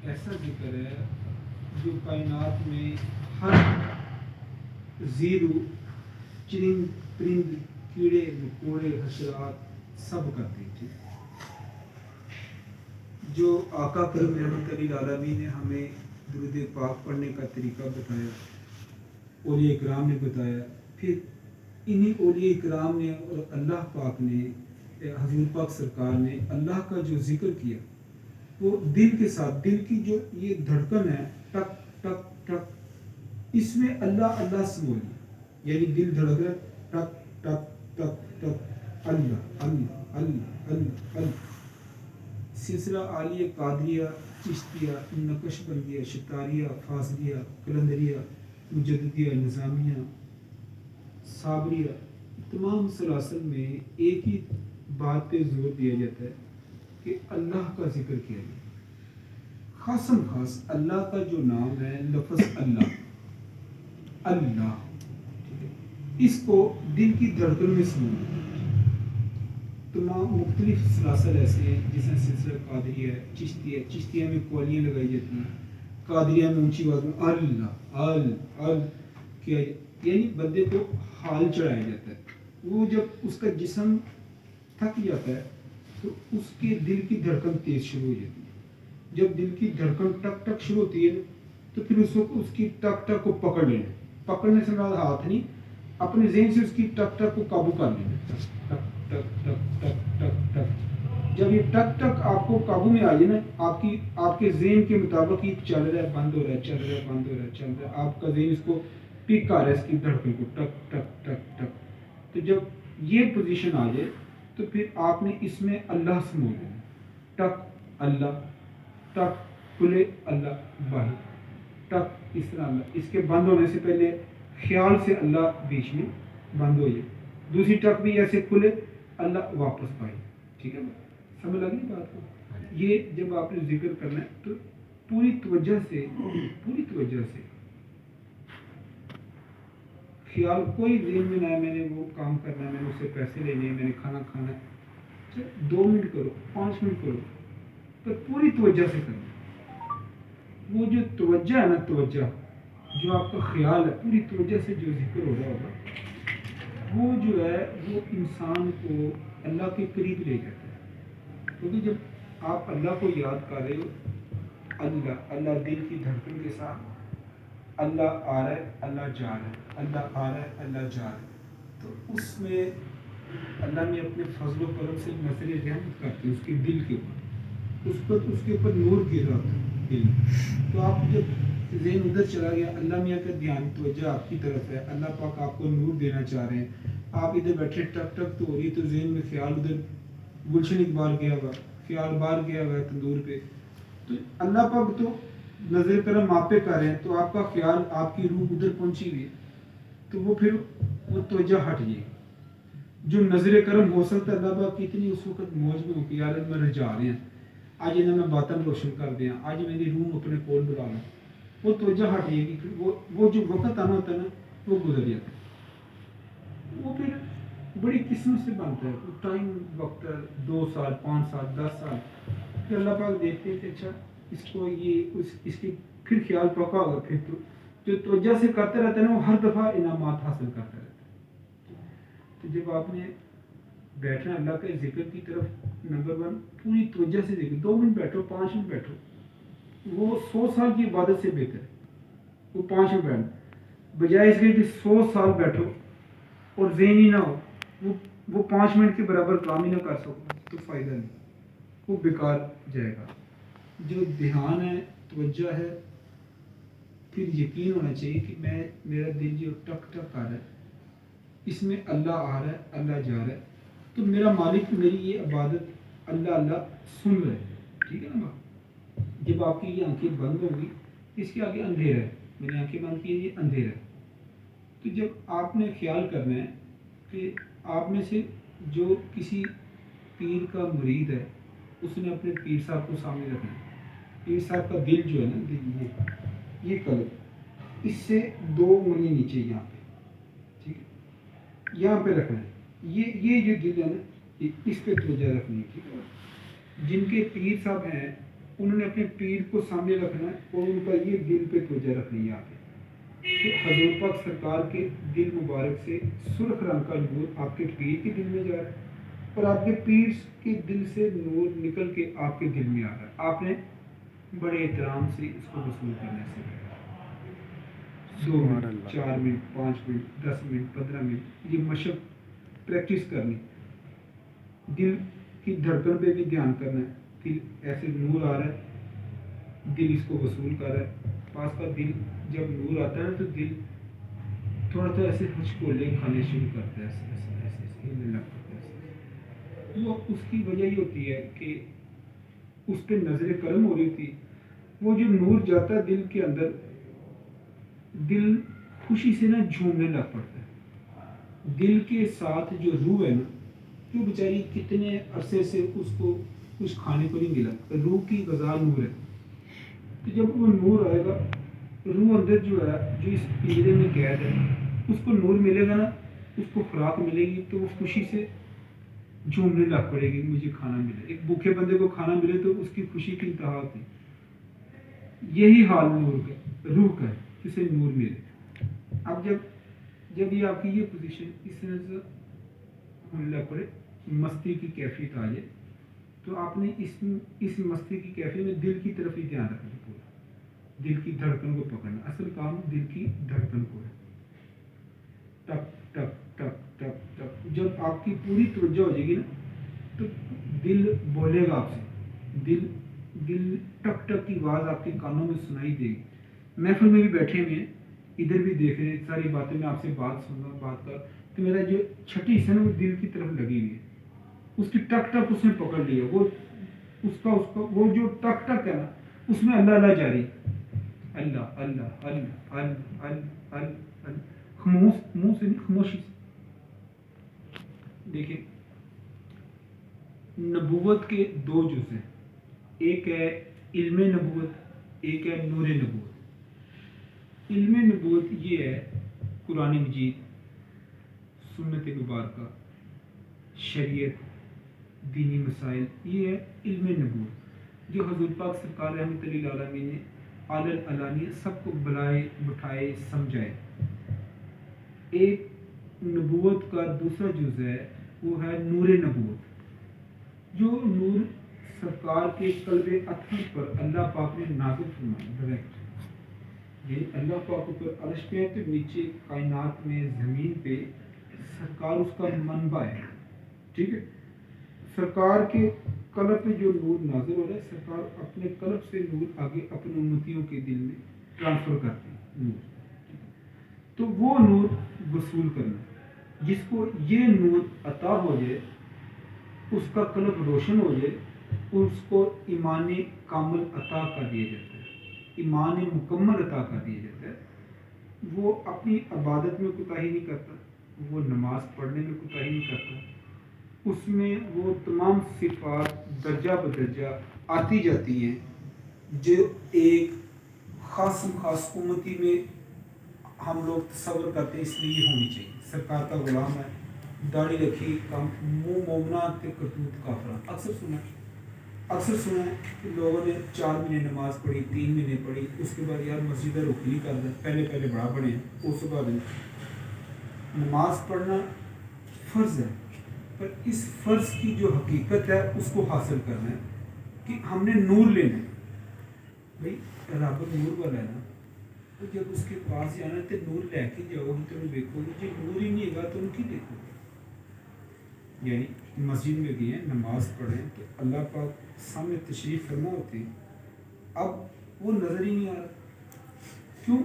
ایسا ذکر ہے جو کائنات میں ہر زیرو، چرند پرند، کیڑے مکوڑے، حشرات سب کرتے تھے. جو آقا کرم رحمت العالمین نے ہمیں درود پاک پڑھنے کا طریقہ بتایا، اولیاء اکرام نے بتایا، پھر انہی اولیاء اکرام نے اور اللہ پاک نے، حضور پاک سرکار نے اللہ کا جو ذکر کیا وہ دل کے ساتھ، دل کی جو یہ دھڑکن ہے ٹک ٹک ٹک، اس میں اللہ اللہ سمو لیا، یعنی دل دھڑک رہا ٹک ٹک ٹک ٹک، اللہ اللہ اللہ اللہ اللہ. سلسلہ عالیہ قادریہ، چشتیہ، نقش بندیہ، شتاریہ، فاضلیہ، قلندریہ، مجددیہ، نظامیہ، صابریہ، تمام سلاسل میں ایک ہی بات پہ زور دیا جاتا ہے کہ اللہ کا ذکر کیا جائے. خاصم خاص اللہ کا جو نام ہے، لفظ اللہ، اللہ، اس کو دل کی دھڑکن میں سنو. تمام مختلف سلاسل ایسے ہیں جیسے سلسلہ قادریہ ہے، چشتی ہے، چشتیہ میں قوالیاں لگائی جاتی ہیں، قادریہ میں اونچی آواز میں اللہ ال کیا، یعنی بندے کو حال چڑھایا جاتا ہے. وہ جب اس کا جسم تھک جاتا ہے تو اس کے دل کی دھڑکن تیز شروع ہو جاتی ہے. جب دل کی دھڑکن ٹک ٹک شروع ہوتی ہے تو پھر اس وقت اس کی ٹک ٹک کو پکڑ لینا. پکڑنے سے مراد ہاتھ نہیں، اپنے ذہن سے اس کی ٹک ٹک کو قابو کر لینا. ٹک ٹک ٹک ٹک ٹک ٹک. جب یہ ٹک ٹک آپ کو قابو میں آ جائے نا، آپ کے ذہن کے مطابق یہ چل رہا ہے، بند ہو رہا ہے، چل رہا ہے، بند ہو رہا ہے، چل رہا ہے، آپ کا ذہن اس کو پک کر رہا ہے، اس کی دھڑکن کو ٹک ٹک ٹک ٹک. تو جب یہ پوزیشن آ جائے تو پھر آپ نے اس میں اللہ سمو لینا. ٹک اللہ، ٹک کھلے اللہ باہر، ٹک اس طرح اللہ. اس کے بند ہونے سے پہلے خیال سے اللہ بیچ میں بند ہو جائے، دوسری ٹک بھی ایسے کھلے اللہ واپس پائے. ٹھیک ہے، سمجھ لگی بات کو؟ یہ جب آپ نے ذکر کرنا ہے تو پوری توجہ سے خیال کوئی ذہن میں نہ ہے میں نے وہ کام کرنا ہے، میں نے اس سے پیسے لینے ہیں، میں نے کھانا کھانا ہے. 2 منٹ کرو، 5 منٹ کرو، پر پوری توجہ سے کرنا. وہ جو توجہ ہے نا، توجہ جو آپ کا خیال ہے، پوری توجہ سے جو ذکر ہو رہا ہوگا، وہ جو ہے وہ انسان کو اللہ کے قریب لے جاتا ہے. کیونکہ جب آپ اللہ کو یاد کر رہے ہو، اللہ اللہ دل کی دھڑکن کے ساتھ، اللہ آ رہا ہے، اللہ جا رہا ہے، اللہ آ رہا ہے، اللہ جا رہا ہے، تو اس میں اللہ نے اپنے فضل و کرم سے نظر رحمت کرتے اس کے دل کے اوپر، اس کے اوپر نور گر رہا ہوتا ہے دل. تو آپ جب ذہن ادھر چلا گیا، اللہ میاں کا دھیان توجہ آپ کی طرف ہے، اللہ پاک آپ کو نور دینا چاہ رہے ہیں. آپ ادھر بیٹھے ٹک ٹک تو ہو رہی ہے تو ذہن میں خیال ادھر گلشن اقبال گیا ہوا، خیال باہر گیا ہوا ہے تندور پہ. تو اللہ پاک تو نظر کرم آپ پہ کر رہے ہیں، تو آپ کا خیال، آپ کی روح ادھر پہنچی ہوئی ہے، تو وہ پھر وہ توجہ ہٹ جائے گی. جو نظر کرم ہو سکتا ہے اللہ پاک کی اتنی اس وقت موج میں ہو کہ یار میں رجا رہے ہیں، آج انہیں میں باطن روشن کر دیا، آج میری روح اپنے کول بلا لوں. وہ توجہ ہٹ جائے گی، وہ جو وقت آنا ہوتا ہے نا وہ گزر جاتا ہے. وہ پھر بڑی قسمت سے بنتا ہے. وہ ٹائم وقت ہے 2 سال، 5 سال، 10 سال، پھر اللہ پاک دیکھتے ہیں کہ اچھا اس کو یہ اس کی پھر خیال پکا ہوگا، پھر تو جو توجہ سے کرتے رہتے ہیں نا وہ ہر دفعہ انعامات حاصل کرتا رہتا ہے. تو جب آپ نے بیٹھنا اللہ کے ذکر کی طرف، نمبر 1 پوری توجہ سے ذکر. 2 منٹ بیٹھو، 5 منٹ بیٹھو، وہ 100 سال کی عبادت سے بہتر ہے. وہ 5 منٹ بیٹھو بجائے اس کے کہ 100 سال بیٹھو اور ذہن ہی نہ ہو، وہ 5 منٹ کے برابر کام ہی نہ کر سکو تو فائدہ نہیں، وہ بیکار جائے گا. جو دھیان ہے، توجہ ہے، پھر یقین ہونا چاہیے کہ میرا دل جو ٹک ٹک آ رہا ہے، اس میں اللہ آ رہا ہے، اللہ جا رہا ہے، تو میرا مالک میری یہ عبادت اللہ اللہ سن رہا ہے. ٹھیک ہے نا بات؟ جب آپ کی یہ آنکھیں بند ہوں گی، اس کے آگے اندھیرا ہے، میں نے آنکھیں بند کی، یہ اندھیرا ہے. تو جب آپ نے خیال کرنا ہے کہ آپ میں سے جو کسی پیر کا مرید ہے، اس نے اپنے پیر صاحب کو سامنے رکھنا ہے. پیر صاحب کا دل جو ہے نا، دل یہ قلب، اس سے 2 انگلی نیچے یہاں پہ، ٹھیک ہے، یہاں پہ رکھنا ہے. یہ جو دل ہے نا، اس پہ توجہ رکھنی ہے. ٹھیک ہے. جن کے پیر صاحب ہیں انہوں نے اپنے پیر کو سامنے رکھنا ہے اور ان کا یہ دل پہ توجہ رکھنی ہے آپ نے کہ حضور پاک سرکار کے دل مبارک سے سرخ رنگ کا نور آپ کے پیر کے دل میں جا رہا ہے اور آپ کے پیر کے دل سے نور نکل کے آپ کے دل میں آ رہا ہے. آپ نے بڑے احترام سے اس کو وصول کرنے سے کہا 2 minute 4 minute 5 minute 10 minute 15 minute یہ مشق پریکٹس کرنی. دل کی دھڑکن پہ بھی دھیان کرنا ہے. دل ایسے نور آ رہا ہے, دل اس کو وصول کر رہا ہے. پاس کا دل جب نور آتا ہے تو دل تھوڑا تھوڑا ایسے ہچکولے کھانے شروع کرتا ہے, ایسے ہلنے لگتا ہے. وہ اس کی وجہ یہ ہوتی ہے کہ اس پہ نظر کرم ہو رہی تھی. وہ جو نور جاتا ہے دل کے اندر, دل خوشی سے نا جھومنے لگ پڑتا ہے. دل کے ساتھ جو روح ہے نا, جو بیچاری کتنے عرصے سے اس کو کچھ کھانے کو نہیں ملا, روح کی غذا نور ہے. تو جب وہ نور آئے گا, روح اندر جو ہے جو اس پنجرے میں قید ہے اس کو نور ملے گا نا, اس کو خوراک ملے گی تو وہ خوشی سے جھومنے لگ پڑے گی, مجھے کھانا ملے. ایک بھوکے بندے کو کھانا ملے تو اس کی خوشی کی انتہا ہوتی. یہی حال نور کا, روح کا ہے, جسے نور ملے. اب جب یہ آپ کی یہ پوزیشن اس طرح سے ہونے لگ پڑے, مستی کی کیفیت آ جائے, تو آپ نے اس مستی کی کیفیت میں دل کی طرف ہی دھیان رکھنا پورا. دل کی دھڑکن کو پکڑنا. اصل کام دل کی دھڑکن کو ہے. ٹک ٹک ٹک ٹک ٹک. جب آپ کی پوری توجہ ہو جائے گی نا تو دل بولے گا آپ سے. دل ٹک ٹک کی آواز آپ کے کانوں میں سنائی دے گی. محفل میں بھی بیٹھے ہوئے ہیں, ادھر بھی دیکھ رہے ہیں, ساری باتیں میں آپ سے بات سن رہا ہوں, بات کر, تو میرا جو چھٹی حصہ نا وہ دل کی طرف لگی ہوئی ہے. اس کی ٹک ٹک اس نے پکڑ لیا. وہ اس کا وہ جو ٹک ٹک ہے نا اس میں اللہ اللہ جاری. اللہ اللہ اللہ اللہ اللہ اللہ. خاموش منہ سے نہیں, خاموشی سے. دیکھیں نبوت کے 2 جز ہیں. ایک ہے علم نبوت, ایک ہے نور نبوت. علم نبوت یہ ہے قرآن مجید, سنت مبارکہ, شریعت, دینی مسائل. یہ ہے علم نبوت جو حضور پاک سرکار رحمۃ اللہ علیہ نے عالل علانیہ سب کو بلائے بٹھائے سمجھائے. ایک نبوت کا دوسرا جز ہے وہ ہے نور نبوت, جو نور سرکار کے قلب اطہر پر اللہ پاک نے نازل فرمایا ڈائریکٹ. یعنی اللہ پاک اوپر عرش پہ ہے تو نیچے کائنات میں زمین پہ سرکار اس کا منبع ہے. ٹھیک ہے, سرکار کے قلب پہ جو نور نازل ہو رہا ہے, سرکار اپنے قلب سے نور آگے اپنے امتیوں کے دل میں ٹرانسفر کرتے ہیں نور. تو وہ نور وصول کرنا, جس کو یہ نور عطا ہو جائے, اس کا قلب روشن ہو جائے, اس کو ایمان کامل عطا کر دیا جاتا ہے, ایمان مکمل عطا کر دیا جاتا ہے. وہ اپنی عبادت میں کوتاہی نہیں کرتا, وہ نماز پڑھنے میں کوتاہی نہیں کرتا. اس میں وہ تمام صفات درجہ بدرجہ آتی جاتی ہیں جو ایک خاص امتی میں ہم لوگ تصور کرتے ہیں اس لیے یہ ہونی چاہیے. سرکار کا غلام ہے, داڑھی رکھی, منہ مومنا تے کرتوت کافرہ. اکثر سنا ہے کہ لوگوں نے 4 مہینے نماز پڑھی, 3 مہینے پڑھی, اس کے بعد یار مسجد رخ نہیں کر رہا, پہلے بڑا بنے, اس کے بعد نماز پڑھنا فرض ہے, پر اس فرض کی جو حقیقت ہے اس کو حاصل کرنا ہے کہ ہم نے نور لینا ہے. بھائی رب نور والا ہے نا, تو جب اس کے پاس جانا تو نور لے کے جاؤ گے, تو دیکھو گے جب نور ہی نہیں گا تو ان کی دیکھو گے. یعنی مسجد میں گئے ہیں, نماز پڑھیں تو اللہ پاک سامنے تشریف فرما ہوتے ہیں, اب وہ نظر ہی نہیں آ رہا. کیوں؟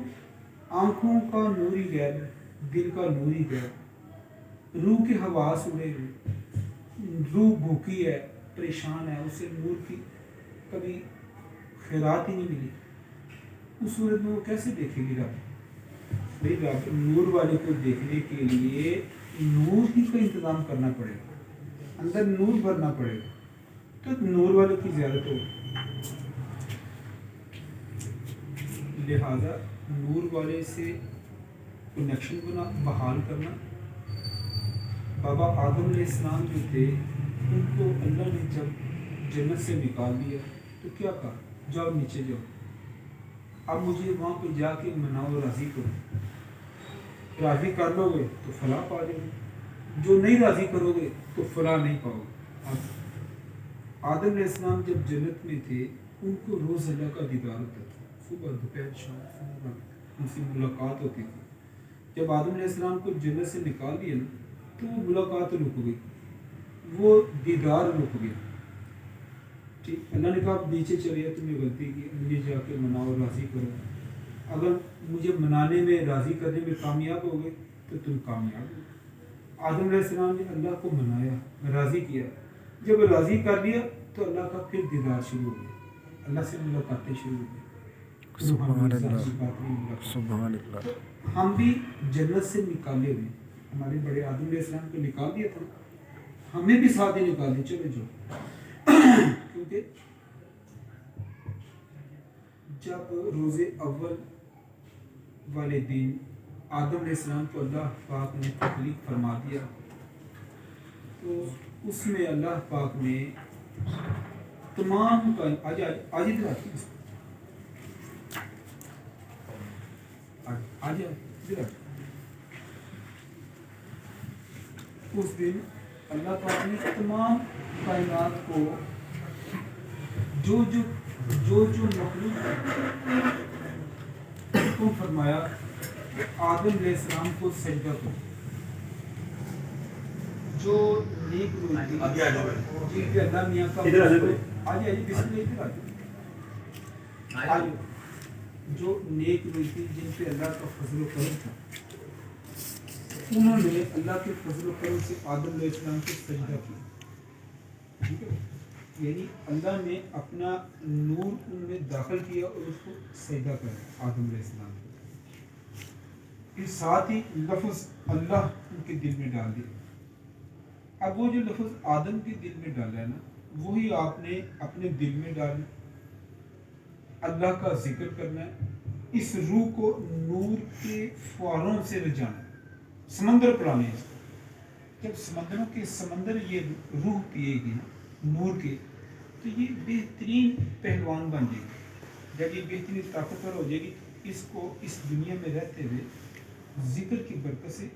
آنکھوں کا نور ہی غائب ہے, دل کا نور ہی غائب, روح کے حواس اڑے ہوئے, روح بھوکی ہے, پریشان ہے, اسے نور کی کبھی خیرات ہی نہیں ملی. اس صورت میں وہ کیسے دیکھے گی رب؟ بھائی رب نور والے کو دیکھنے کے لیے نور ہی کا انتظام کرنا پڑے گا, اندر نور بھرنا پڑے گا, تو نور والے کی زیادت ہو. لہذا نور والے سے کنیکشن بحال کرنا. بابا آدم علیہ السلام جو تھے ان کو اللہ نے جب جنت سے نکال دیا تو کیا کہا جاؤ نیچے جاؤ، اب مجھے وہاں پہ جا کے مناؤ، راضی کرو، راضی کر لو گے تو فلاح پا جاؤ گے، جو نہیں راضی کرو گے تو فلاح نہیں پاؤ گے۔ آدم علیہ السلام جب جنت میں تھے ان کو روز اللہ کا دیدار ہوتا تھا، صبح دوپہر شام صبح ان سے ملاقات ہوتی تھی۔ جب آدم علیہ السلام کو جنت سے نکال دیا نا تو وہ ملاقات رک گئی، وہ دیدار رک گیا۔ ٹھیک، اللہ نے کہا آپ نیچے چلے، تم نے غلطی کی، مجھے جا کے مناؤ، راضی کرو، اگر مجھے منانے میں راضی کرنے میں کامیاب ہو گئے تو تم کامیاب ہو۔ آدم علیہ السلام نے اللہ کو منایا، راضی کیا، جب راضی کر لیا تو اللہ کا پھر دیدار شروع ہو گیا، اللہ سے ملاقاتیں شروع ہو گئی، سبحان اللہ، سبحان اللہ۔ تو ہم بھی جنت سے نکالے ہوئے، ہمارے بڑے آدم علیہ السلام کو نکال دیا تھا، ہمیں بھی ساتھ ہی نکال دیا، چلے جاؤ۔ کیونکہ جب روز اول والے دن آدم علیہ السلام کو اللہ پاک نے تخلیق فرما دیا تو اس میں اللہ پاک نے تمام آج ادھر آتی آج ادھر اس دن اللہ پاک نے تمام کائنات کو جو جو جو جو مخلوق کو فرمایا آدم علیہ السلام کو سجدہ کرو، جو نیک روح تھی جن پہ اللہ میاں کا آج بسم اللہ ادھر آج جو نیک روح تھی جن پہ اللہ کا فضل و کرم تھا، انہوں نے اللہ کے فضل و کرم سے آدم علیہ السلام کو سجدہ کیا۔ ٹھیک ہے، یعنی اللہ نے اپنا نور ان میں داخل کیا اور اس کو سجدہ کرا آدم علیہ السلام کو، پھر ساتھ ہی لفظ اللہ ان کے دل میں ڈال دیا۔ اب وہ جو لفظ آدم کے دل میں ڈالا ہے نا وہی آپ نے اپنے دل میں ڈالنا، اللہ کا ذکر کرنا ہے، اس روح کو نور کے فواروں سے رجانا، سمندر پڑانے ہیں، جب سمندروں کے سمندر یہ روح پیے گی نا نور کے تو یہ بہترین پہلوان بن جائے گی، جب یہ بہترین طاقتور ہو جائے گی اس کو اس دنیا میں رہتے ہوئے ذکر کی برکت سے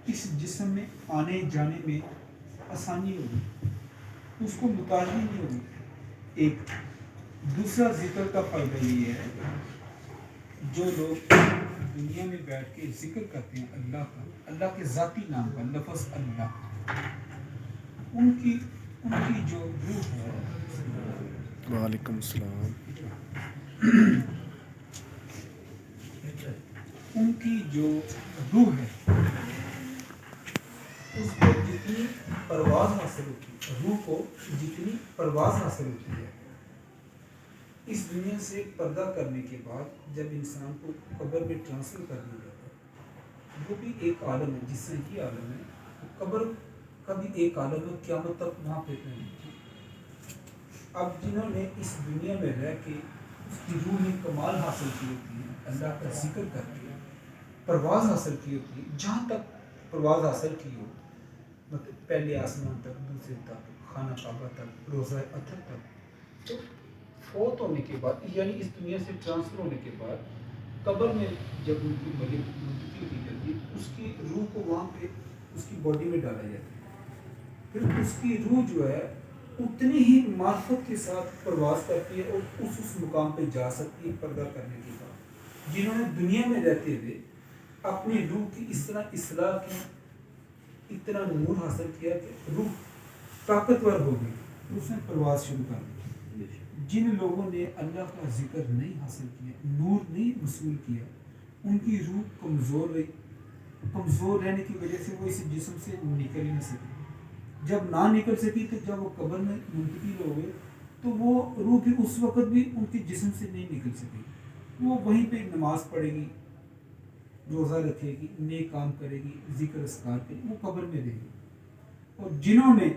اس جسم میں آنے جانے میں آسانی ہوگی، اس کو متاثر نہیں ہوگی۔ ایک دوسرا ذکر کا فائدہ یہ ہے جو لوگ دنیا میں بیٹھ کے ذکر کرتے ہیں اللہ کا، اللہ کے ذاتی نام کا لفظ اللہ، ان کی جو روح ہے، وعلیکم السلام، ان کی جو روح ہے اس کو جتنی پرواز حاصل ہوتی ہے، روح کو جتنی پرواز حاصل ہوتی ہے، اس دنیا سے پردہ کرنے کے بعد جب انسان کو قبر میں ٹرانسفر کر دیا جاتا ہے، وہ بھی ایک عالم ہے جس سے یہ عالم ہے، قبر کا بھی ایک عالم ہے، قیامت تک وہاں پہ نہیں۔ اب جنہوں نے اس دنیا میں رہ کے اس کی روح میں کمال حاصل کی ہوتی ہے، اللہ کا ذکر کر کے پرواز حاصل کی ہوتی ہے، جہاں تک پرواز حاصل کی ہو، مطلب پہلے آسمان تک، دوسرے تک، خانہ کعبہ تک، روضہ اطہر تک، تو فوت ہونے کے بعد یعنی اس دنیا سے ٹرانسفر ہونے کے بعد قبر میں جب ان کی منتقل کی جاتی ہے اس کی روح کو وہاں پہ اس کی باڈی میں ڈالا جاتا ہے، پھر اس کی روح جو ہے اتنی ہی معرفت کے ساتھ پرواز کرتی ہے اور اس مقام پہ جا سکتی ہے پردہ کرنے کے بعد، جنہوں نے دنیا میں رہتے ہوئے اپنی روح کی اس طرح اصلاح کی، اتنا نور حاصل کیا کہ روح طاقتور ہو گئی، اس نے پرواز شروع کر دی۔ جن لوگوں نے اللہ کا ذکر نہیں حاصل کیا، نور نہیں وصول کیا، ان کی روح کمزور رہی، کمزور رہنے کی وجہ سے وہ اس جسم سے نکل ہی نہ سکی، جب نہ نکل سکی تو جب وہ قبر میں منتقل ہو گئے تو وہ روح بھی اس وقت بھی ان کے جسم سے نہیں نکل سکی، وہ وہیں پہ نماز پڑھے گی، روزہ رکھے گی، نیک کام کرے گی، ذکر اذکار کرے گی، وہ قبر میں رہے گی۔ اور جنہوں نے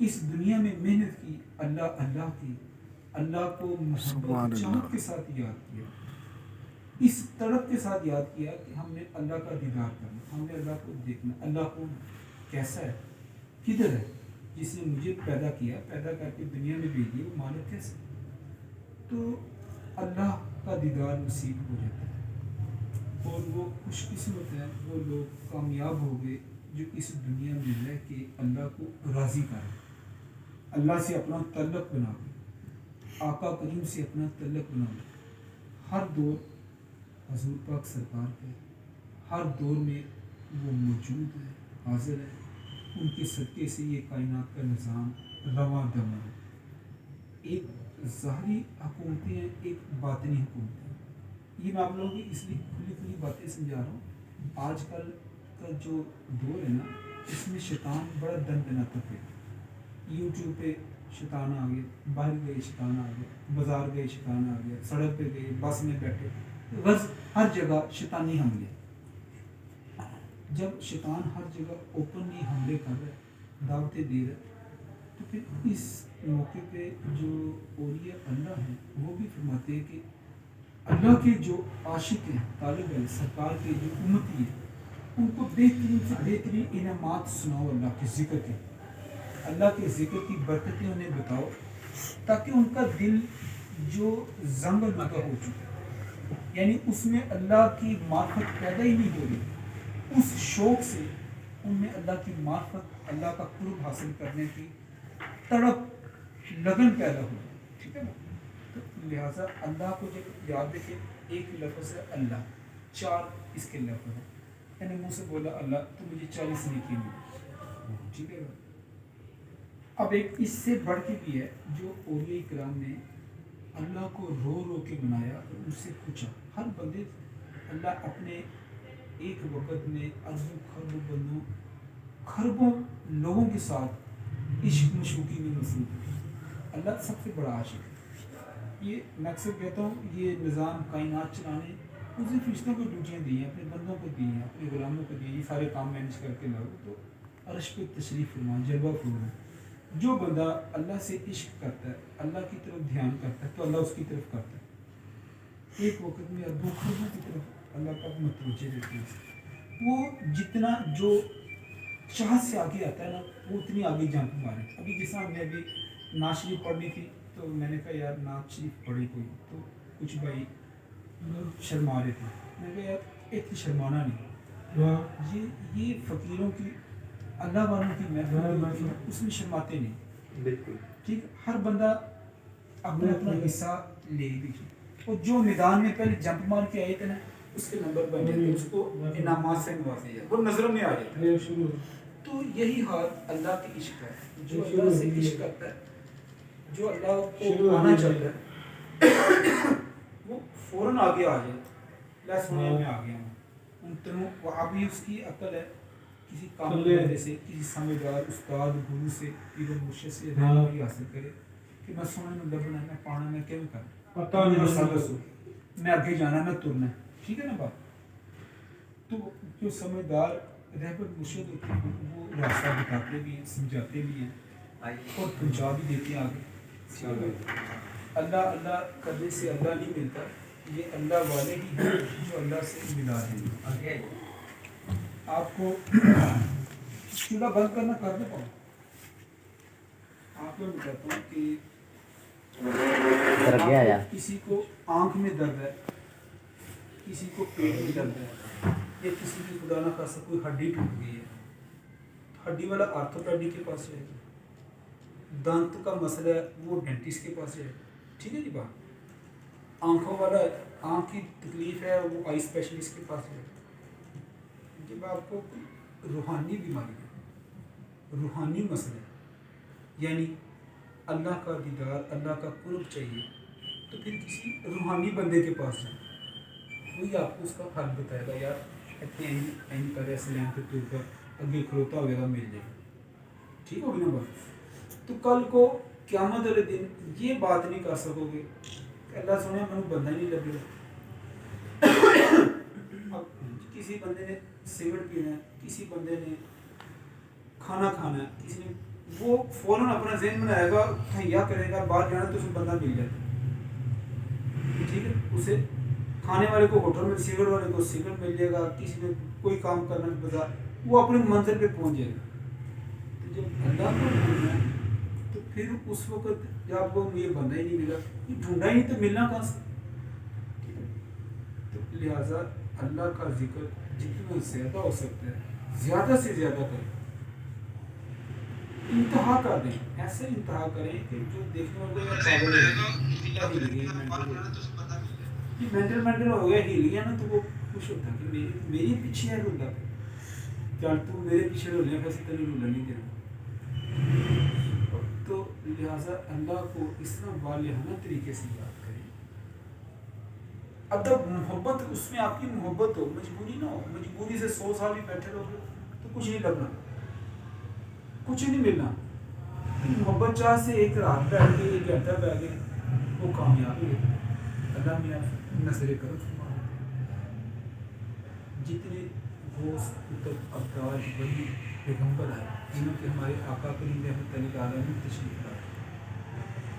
اس دنیا میں محنت کی، اللہ کی، اللہ کو محبت چاہت کے ساتھ یاد کیا، اس تڑپ کے ساتھ یاد کیا کہ ہم نے اللہ کا دیدار کرنا، ہم نے اللہ کو دیکھنا، اللہ کو کیسا ہے، کدھر ہے، جس نے مجھے پیدا کیا، پیدا کر کے دنیا میں بھیج دیا، وہ مالک کیسا، تو اللہ کا دیدار نصیب ہو جاتا ہے، اور وہ خوش قسمت ہیں وہ لوگ، کامیاب ہو گئے جو اس دنیا میں رہ کے اللہ کو راضی کریں، اللہ سے اپنا تعلق بنا لیں، آقا کریم سے اپنا تعلق بنا لیں۔ ہر دور حضور پاک سرکار کا ہے، ہر دور میں وہ موجود ہے، حاضر ہے، ان کے صدقے سے یہ کائنات کا نظام رواں دواں ہے۔ ایک ظاہری حکومتیں ہیں، ایک باطنی حکومتیں ہیں۔ یہ میں آپ لوگوں کی اس لیے کھلی کھلی باتیں سمجھا رہا ہوں، آج کل کا جو دور ہے نا، اس میں شیطان بڑا دن بناتا ہے۔ یوٹیوب پہ شیطان آ گیا، باہر گئے شیطان آ گیا، بازار گئے شیطان آ گیا، سڑک پہ گئے، بس میں بیٹھے، غرض ہر جگہ شیطانی حملے۔ جب شیطان ہر جگہ اوپنلی حملے کر رہا ہے، دعوتیں دے رہا ہے، تو پھر اس موقع پہ جو اولیاء اللہ ہیں وہ بھی فرماتے ہیں کہ اللہ کے جو عاشق ہیں، طالب ہیں، سرکار کے جو امتی ہیں، ان کو بہترین سے بہترین انعامات سناؤ، اللہ کے ذکر کے، اللہ کے ذکر کی برکتیں انہیں بتاؤ، تاکہ ان کا دل جو زنگ لگا ہو چکا ہے، یعنی اس میں اللہ کی معرفت پیدا ہی نہیں ہو رہی، اس شوق سے ان میں اللہ کی معرفت، اللہ کا قرب حاصل کرنے کی تڑپ، لگن پیدا ہو جائے، ٹھیک ہے نا؟ تو لہٰذا اللہ کو جب یاد رکھے، ایک لفظ ہے اللہ، 4 اس کے لفظ ہیں، یعنی منہ سے بولا اللہ تو مجھے 40 نیکی ملی، ٹھیک ہے نا؟ اب ایک اس سے بڑھ کے بھی ہے جو اولیاء کرام نے اللہ کو رو رو کے بنایا اور ان سے پوچھا۔ ہر بندے اللہ اپنے ایک وقت میں اربوں خربوں بندوں، خربوں لوگوں کے ساتھ عشق مشوقی میں مصروف ہے۔ اللہ سب سے بڑا عاشق ہے۔ یہ میں اکثر کہتا ہوں، یہ نظام کائنات چلانے اسے فرشتوں کو ڈیوٹیاں دی ہیں، اپنے بندوں کو دی ہیں، اپنے غلاموں کو دی ہیں، یہ سارے کام مینج کر کے لاؤ تو عرش پہ تشریف فرما، جلوہ فرما۔ جو بندہ اللہ سے عشق کرتا ہے، اللہ کی طرف دھیان کرتا ہے تو اللہ اس کی طرف کرتا ہے۔ ایک وقت میں اربوں خربوں کی طرف اللہ کا متوجہ دیتے ہیں۔ وہ جتنا جو چاہت سے آگے آتا ہے نا، وہ اتنی آگے جنپ مارے۔ ابھی جیسا ہم نے ابھی نعت شریف پڑھنی تھی تو میں نے کہا یار نعت شریف پڑھی کوئی، تو کچھ بھائی شرما رہے تھے، میں نے کہا یار ایک شرمانا نہیں، یہ فقیروں کی، اللہ والوں کی محفل، اس میں شرماتے نہیں، بالکل ٹھیک۔ ہر بندہ اپنا اپنا حصہ لے دیجیے، اور جو میدان میں پہلے جمپ مار کے آئے تھے نا، اس کے نمبر بن جاتے، اس کو انعامات سے نوازے جاتے، وہ نظروں میں آ جاتا ہے۔ تو یہی حال اللہ کے عشق ہے، جو اللہ سے عشق کرتا ہے، جو اللہ کو پانا چاہتا ہے، وہ فوراً آگے آ جائے، لا سنیا میں آ گیا ہوں ان تنوں، وہ ابھی اس کی عقل ہے، کسی کام کرنے سے، کسی سمجھدار استاد گرو سے، پیر و مرشد سے رہنمائی حاصل کرے کہ میں سونے میں لبنا ہے، میں پانا میں کیوں کرنا، پتہ نہیں، میں آگے جانا، میں ترنا ہے، ٹھیک ہے نا بات؟ تو جو سمجھدار رہبر مرشد ہوتے ہیں وہ راستہ بتاتے بھی ہیں، سمجھاتے بھی ہیں اور پہنچا بھی دیتے ہیں آگے۔ اللہ اللہ کرنے سے اللہ نہیں ملتا، یہ اللہ والے ہی ہیں جو اللہ سے ملا دیں۔ آپ کو چولہا بند کرنا کر دے پاؤں، آپ کو بتاتا ہوں کہ کسی کو آنکھ میں درد ہے، کسی کو پیٹ میں درد ہے، یا کسی کی خدا نہ خاصہ کوئی ہڈی ٹوٹ گئی ہے، ہڈی والا آرتھوپیڈک کے پاس ہے، دانت کا مسئلہ ہے وہ ڈینٹسٹ کے پاس ہے، ٹھیک ہے جی بات؟ آنکھوں والا آنکھ کی تکلیف ہے وہ آئی اسپیشلسٹ کے پاس ہے۔ جب آپ کو روحانی بیماری ہے، روحانی مسئلہ ہے، یعنی اللہ کا دیدار، اللہ کا قرب چاہیے، تو پھر کسی روحانی بندے کے پاس جائیں، وہی آپ کو اس کا حل بتائے گا، یار اتنے این کر ایسے لین پہ ٹور کر اگے کھلوتا ہوئے گا، مل جائے گا، ٹھیک ہوگی نا بات؟ تو کل کو قیامت والے دن یہ بات نہیں کر سکو گے کہ اللہ سنے میں بندہ نہیں لگے گا۔ اب کسی بندے نے سگریٹ پینا ہے، کسی بندے نے کھانا کھانا ہے، کسی نے، وہ فوراً اپنا ذہن بنائے گا، تہیا کرے گا، باہر جانا تو اسے بندہ مل جاتا ہے، ٹھیک ہے؟ اسے کھانے والے کو ہوٹل میں، سگریٹ والے کو سگریٹ مل جائے گا، کسی نے کوئی کام کرنا بتا، وہ اپنے منزل پہ پہنچ جائے گا۔ تو جب اللہ کو ڈھونڈنا ہے تو پھر اس وقت جب وہ مجھے بندہ ہی نہیں ملا، یہ ڈھونڈا ہی نہیں تو ملنا کہاں سے؟ تو لہٰذا اللہ کا ذکر جتنا زیادہ ہو سکتا ہے زیادہ سے زیادہ کریں، انتہا کر دیں، ایسے انتہا کریں کہ جو دیکھنے والے مینٹل ہو گیا، ہل گیا نا، تو وہ خوش ہوتا ہے کہ میری پیچھے ہے رولہ، چل تو میرے پیچھے رولے پیسے تیرے رولہ نہیں دینا۔ تو لہٰذا اللہ کو اس طرح والہانہ طریقے سے یاد کریں، ادب محبت، اس میں آپ کی محبت ہو، مجبوری نہ ہو، مجبوری سے 100 سال بھی بیٹھے رہو تو کچھ نہیں لگنا، کچھ نہیں ملنا۔ محبت چاہ سے ایک رات بیٹھ کے 1 گھنٹہ بیٹھ گئے وہ کامیاب ہوئے، اللہ میں نظر کرم فرما۔ جتنے دوست کتب ابدال ولی پیغمبر آئے جنہوں کے ہمارے آقا کریم رحمۃ اللہ علیہ نے تشریف لائے،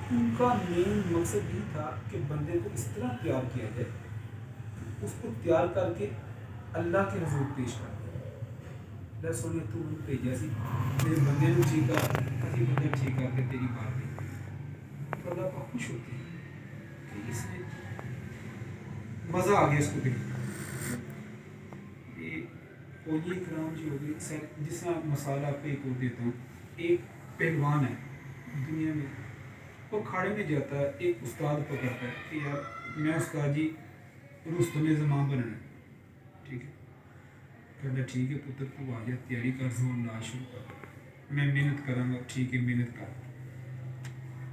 ان کا مین مقصد یہ تھا کہ بندے کو اس طرح تیار کیا جائے، اس کو تیار کر کے اللہ کے حضور پیش کر دیا۔ اللہ سونے تو ان بھیجا سی میرے بندے نے ٹھیک کر اسی بندے ٹھیک کر کے تیری بات دی، تو اللہ کو خوش ہوتے ہیں کہ اس نے مزہ آ گیا اس کو دیکھ۔ یہ اولیاء کرام جو ہوگی سر، جس طرح مثال آپ کو ایک اور دیتا ہوں، ایک پہلوان ہے دنیا میں، وہ کھاڑے میں جاتا ہے، ایک استاد پکڑتا ہے کہ یار میں استاد جی رستم زمان بننا ہے، ٹھیک ہے، کہتا ٹھیک ہے پتر تو آ جا، تیاری کر، زور لا شروع کر، میں محنت کروں گا، ٹھیک ہے محنت کر۔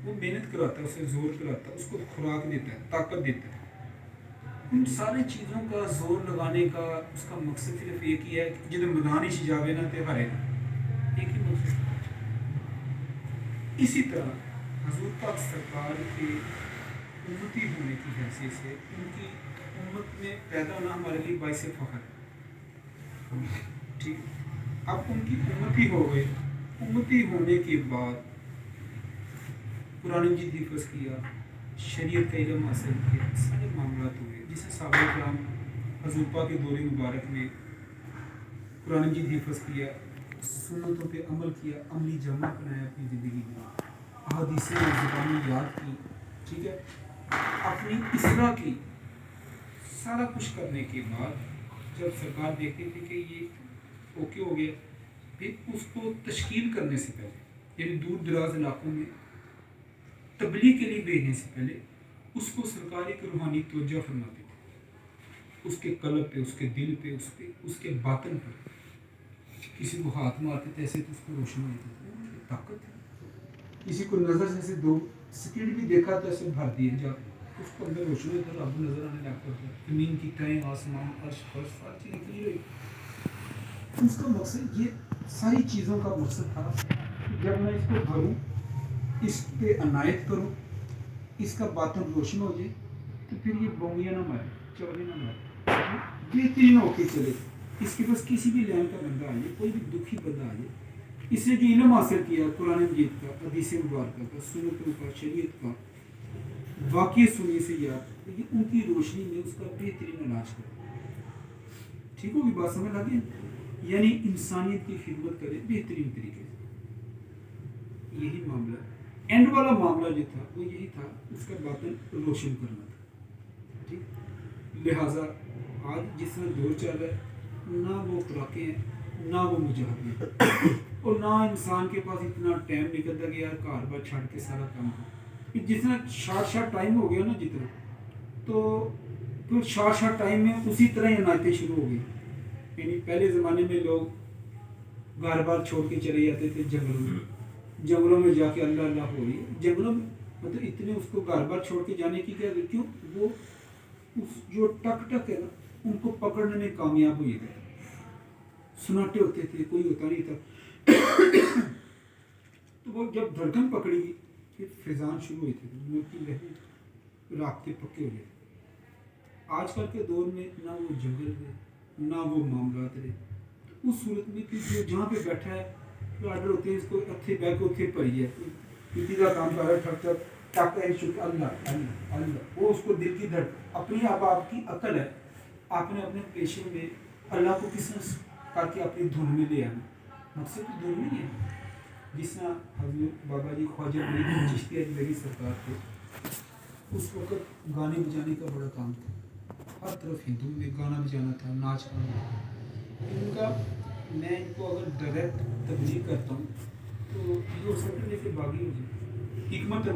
وہ محنت کراتا ہے، اسے زور کراتا ہے، اس کو خوراک دیتا ہے، طاقت دیتا ہے۔ ان ساری چیزوں کا زور لگانے کا اس کا مقصد صرف ایک ہی ہے کہ جب میدان ہی جاوے نہ تے ہارے نا، ایک ہی مقصد۔ اسی طرح حضور پاک سرکار کے امتی ہونے کی حیثیت سے ان کی امت میں پیدا ہونا ہمارے لیے باعث فخر ہے، ٹھیک ہے۔ اب ان کی امتی ہو گئے، امتی ہونے کے بعد قرآن مجید حفظ کیا، شریعت کا علم حاصل کیا، سارے معاملات ہوئے، جسے صحابہ کرام حضور پاک کے دور مبارک میں قرآن مجید حفظ کیا، سنتوں پہ عمل کیا، عملی جامع بنایا اپنی زندگی میں، احادیثیں زبانی یاد کی، ٹھیک ہے، اپنی اصلاح کی، سارا کچھ کرنے کے بعد جب سرکار دیکھتی تھی کہ یہ اوکے ہو گیا، پھر اس کو تشکیل کرنے سے پہلے، یعنی دور دراز علاقوں میں تبلیغ کے لیے بھیجنے سے پہلے اس کو سرکار ایک روحانی توجہ فرماتی تھی، اس کے قلب پہ، اس کے دل پہ، اس کے باطن پر۔ کسی کو ہاتھ مارتے تھے ایسے تو اس کو روشنی ہوتی تھی، طاقت ہے۔ کسی کو نظر سے ایسے 2 سیکنڈ بھی دیکھا تو ایسے بھر دیے جا، اس کو اندر روشنی ہوتا ہے، رب نظر آنے لگتا ہے، زمین کی تہیں، آسمان، عرش، فرش، ساری چیزیں کلیئر ہوئی۔ اس کا مقصد، یہ ساری چیزوں کا مقصد تھا جب میں اس کو بھروں، اس پہ عنایت کروں، اس کا باطن روشن ہو جائے، تو پھر یہ بونگیاں نہ مارے، چولے نہ مارے، بہترین ہو کے چلے۔ اس کے پاس کسی بھی لائن کا بندہ آ جائے، کوئی بھی دکھی بندہ آ جائے، اس نے جو علم حاصل کیا قرآن مجید کا، حدیث مبارکہ کا، سنتوں کا، شریعت کا، واقعی سننے سے یاد، یہ ان کی روشنی میں اس کا بہترین علاج کرے۔ ٹھیک ہوگی بات سمجھ آ گئی؟ یعنی انسانیت کی خدمت کرے بہترین طریقے سے، یہی معاملہ ہے۔ اینڈ والا معاملہ جو تھا وہ یہی تھا، اس کا باطن روشن کرنا تھا، ٹھیک۔ لہٰذا آج جس طرح دور چل رہا ہے، نہ وہ خوراکیں ہیں، نہ وہ مجاہدے ہیں، اور نہ انسان کے پاس اتنا ٹائم نکلتا کہ یار کار بار چھڑ کے سارا کام ہو۔ جتنا شارٹ ٹائم ہو گیا نا، جتنا تو پھر شارٹ ٹائم میں اسی طرح ہی عنایتیں شروع ہو گئی۔ یعنی پہلے زمانے میں لوگ گھر بار چھوڑ کے چلے جاتے تھے جنگلوں میں جا کے اللہ اللہ ہو رہی ہے، جنگلوں میں مطلب اتنے اس کو گھر بار چھوڑ کے جانے کی کیا، کیوں وہ اس جو ٹک ہے نا، ان کو پکڑنے میں کامیاب ہوئی تھے، سناٹے ہوتے تھے، کوئی ہوتا نہیں تھا۔ تو وہ جب دھڑکن پکڑی گئی، پھر فیضان شروع ہوئی تھی، ملک کی لہر، رابطے پکے ہوئے۔ آج کل کے دور میں نہ وہ جنگل رہے، نہ وہ معاملات رہے، تو اس صورت میں کہ جو جہاں پہ بیٹھا ہے آڈر ہوتے ہیں، اس کو اتھے بیٹھ کے اتھے پڑی ہے، کسی کا کام کر رہا ہے، ٹھک ٹک ٹک، اللہ اللہ اللہ، وہ اس کو دل کی دھڑک، اپنی آپ کی عقل ہے، آپ نے اپنے پیشے میں اللہ کو کس طرح کر کے اپنی دھن میں لے آنا، مقصد تو دھن نہیں ہے، جس طرح حضرت بابا جی خواجہ معین چشتی اجمیری سرکار تھے، اس وقت گانے بجانے کا بڑا کام تھا، ہر طرف ہندو میں گانا بجانا تھا، ناچ گانا تھا ان کا. میں ان کو اگر ڈائریکٹ تبلیغ کرتا ہوں تو یہ ہو سکتا ہے جیسے باغی ہو جائے حکمت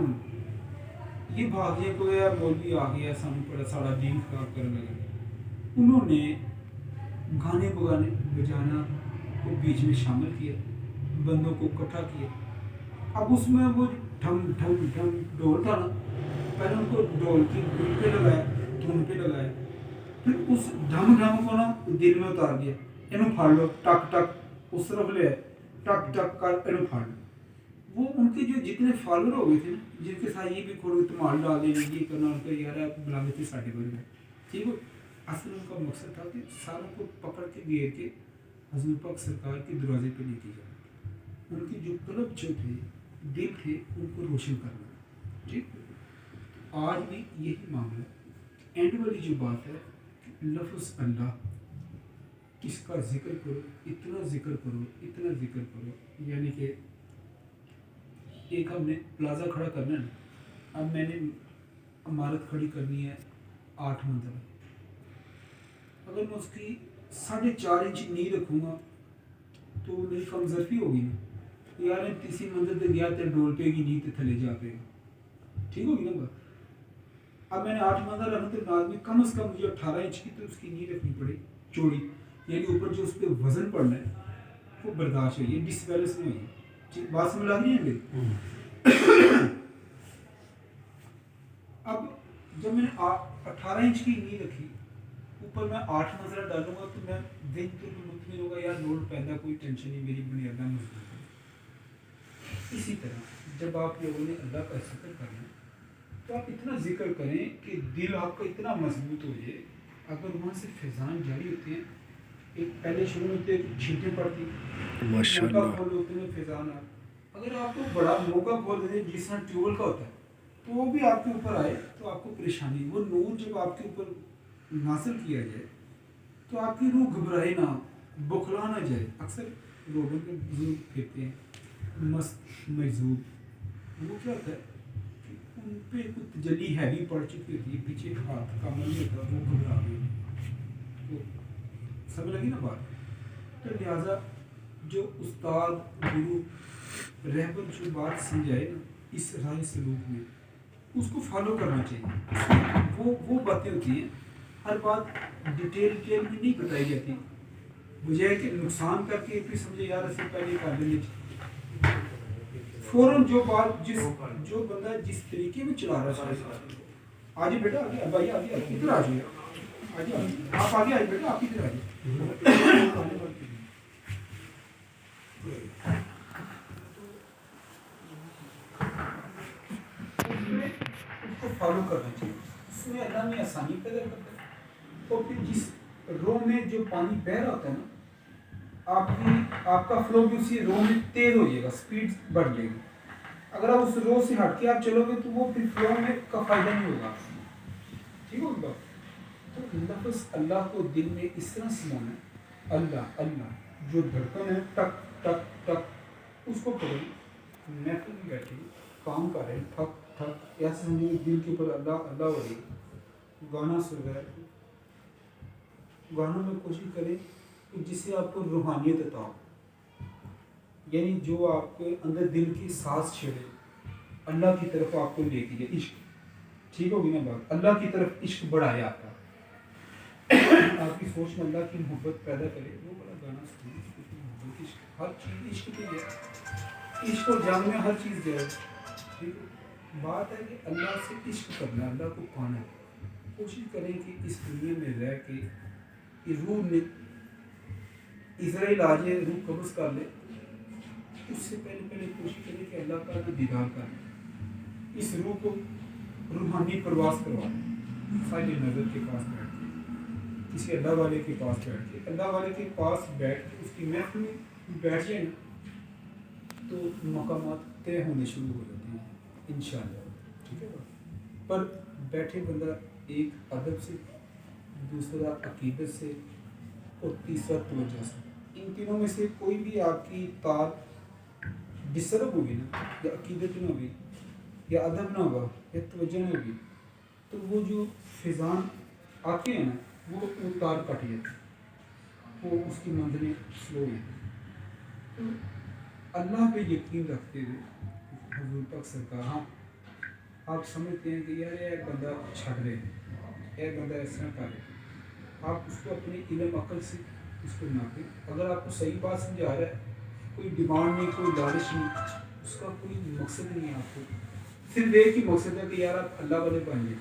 یہ بھاگیے کو یا مولوی آ گیا سامنے پڑا سارا دین خراب کرنے لگا. انہوں نے گانے بجانا کو بیچ میں شامل کیا، بندوں کو اکٹھا کیا. اب اس میں وہ ڈھم ڈھم ڈھم ڈھول تھا نا، پہلے ان کو ڈھول کی دھن پہ لگایا، دھن پہ لگایا، پھر اس ڈھم ڈھم کو نا دل میں اتار دیا. انہوں پھاڑ لو ٹک ٹک اس طرف لے ٹک ٹک کر انہوں پھاڑ لو. وہ ان کے جو جتنے فالوور ہو گئے تھے نا، جن کے ساتھ یہ بھی کھوڑ تمال ڈال دیں یہ کرنا ان کا یار بلانے تھے ساٹھے بڑے میں ٹھیک ہو. اصل ان کا مقصد تھا کہ ساروں کو پکڑ کے گھیر کے حضور پاک سرکار کے دروازے پہ لے کے جائے. ان کی جو قلب جو تھے دل تھے ان کو روشن کرنا. ٹھیک آج بھی یہی معاملہ. اینڈ والی جو بات ہے لفظ اللہ، اس کا ذکر کرو، اتنا ذکر کرو، اتنا ذکر کرو. یعنی کہ ایک ہم نے پلازا کھڑا کرنا ہے نا، اب میں نے عمارت کھڑی کرنی ہے 8 منزل. اگر میں اس کی 4.5 انچ نیو رکھوں گا تو میری کم ظرفی ہوگی نا یار. تیسری منزل پہ گیا تو ڈول پہ گی نہیں تو تھلے جا پے گا، ٹھیک ہوگی نا بات. اب میں نے 8 منزل رکھنا تو بعد میں کم از کم مجھے 18 انچ کی تو اس کی نیو رکھنی پڑے چوڑی. یعنی اوپر جو اس پہ وزن پڑنا ہے وہ برداشت ہوئی ہے، ڈس بیلنس نہیں ہوئی. بات سمجھ آ رہی ہے میری؟ اب جب میں نے 18 انچ کی نیو رکھی، اوپر میں 8 منزلہ ڈالوں گا تو میں دن تو مطمئن ہوگا یار لوڈ پیدا کوئی ٹینشن نہیں، میری بنیادیں مضبوط ہیں. اسی طرح جب آپ لوگوں نے اللہ کا ذکر کرنا تو آپ اتنا ذکر کریں کہ دل آپ کا اتنا مضبوط ہو جائے. اگر وہاں سے فیضان جاری ہوتے ہیں، ایک پہلے شروع ہوتے چھینٹیں پڑتی، موقع کھول ہوتے ہیں فیضان. اگر آپ کو بڑا موقع کھول دیتے جس طرح ٹیوبل کا ہوتا ہے تو وہ بھی آپ کے اوپر آئے تو آپ کو پریشانی. وہ نور جب آپ کے اوپر نازل کیا جائے تو آپ کی روح گھبرائے نہ، بخلا نہ جائے. اکثر روڈوں پہ بزرگ پھرتے ہیں مست مجذوب، وہ کیا ہوتا ہے کہ ان پہ کچھ تجلی ہیوی پڑ چکی ہوتی ہے، پیچھے ہاتھ کا عمل نہیں ہوتا، وہ گھبرا گئے. تو سمجھ لگی نا بات. تو لہٰذا جو استاد گرو رہبر جو بات سمجھائے نا اس راہ سلوک میں، اس کو فالو کرنا چاہیے. وہ باتیں ہوتی ہیں، ہر بات ڈیٹیل میں نہیں بتائی جاتی، بجائے کہ نقصان کر کے پھر سمجھے یار اس سے پہلے کر لیں گے. فوراً جو بندہ جس طریقے میں چلا رہا ہے، آج بیٹا آگے بھائی آگے ادھر آ جائے، آگے آپ آگے آئیے بیٹا، آپ ادھر آئیے. اس کو فالو کرنا چاہیے. اس میں اللہ میں آسانی پیدا کرتا ہے. اور پھر جس رو میں جو پانی بہہ رہا ہوتا ہے نا، آپ کا فلو بھی اسی رو میں تیز ہو جائے گا، سپیڈ بڑھ جائے گی. اگر آپ اس رو سے ہٹ کے آپ چلو گے تو وہ پھر فلو میں کا فائدہ نہیں ہوگا. ٹھیک ہوگا. تو لفظ اللہ کو دل میں اس طرح سمانا ہے، اللہ اللہ جو دھڑکن ہے ٹک ٹک ٹک، اس کو کریں. محفل میں بیٹھے کام کر رہے ہیں ٹھک ٹھک ایسے سمجھے دل کے اوپر اللہ اللہ ہو رہی ہے. گانا سن رہا ہے، گانوں میں کوشش کریں کہ جس سے آپ کو روحانیت عطا ہو. یعنی جو آپ کے اندر دل کی سانس چھیڑے، اللہ کی طرف آپ کو لے کے جائے. عشق ٹھیک ہوگی نا بات. اللہ کی طرف عشق بڑھائے آپ کا، آپ کی سوچ میں اللہ کی محبت پیدا کرے. وہ بڑا گانا سنیں، محبت عشق ہر چیز عشق کے لیے، عشق کو جان میں ہر چیز جائے. ٹھیک ہے. بات ہے کہ اللہ سے عشق کرنا، اللہ کو پانا. کوشش کریں کہ اس دنیا میں رہ کے روح میں اسرائیل آ جائے، روح قبض کر لے، اس سے پہلے کوشش کریں کہ اللہ کا دیدار کریں. اس روح کو روحانی پرواز کروا دیں. فائل نظر کے پاس بیٹھ کے، کسی اللہ والے کے پاس بیٹھ کے، اللہ والے کے پاس بیٹھ کے اس کی محفل میں بیٹھ جائیں تو مقامات طے ہونے شروع ہو جاتے ہیں انشاءاللہ. ٹھیک ہے. پر بیٹھے بندہ ایک ادب سے، دوسرا عقیدت سے، اور تیسرا توجہ سے. ان تینوں میں سے کوئی بھی آپ کی تار جس سبب ہوگی نا، یا عقیدت نہ ہوگی، یا ادب نہ ہوگا، یا توجہ نہ ہوگی، تو وہ جو فیضان آتے ہیں نا وہ تار کٹ جاتے ہیں، وہ اس کی منزلیں سلو ہیں. تو اللہ پہ یقین رکھتے ہوئے حضور پاک سرکار، ہاں آپ سمجھتے ہیں کہ یار یہ بندہ چھڑ رہے ہیں، یہ بندہ اس طرح کر رہے ہیں، آپ اس کو اپنے علم عقل سے اس کو ناپیں. اگر آپ کو صحیح بات سمجھا رہا ہے، کوئی ڈیمانڈ نہیں، کوئی لالچ نہیں، اس کا کوئی مقصد نہیں ہے. آپ کو صرف ایک ہی مقصد ہے کہ یار آپ اللہ والے بن جائیں،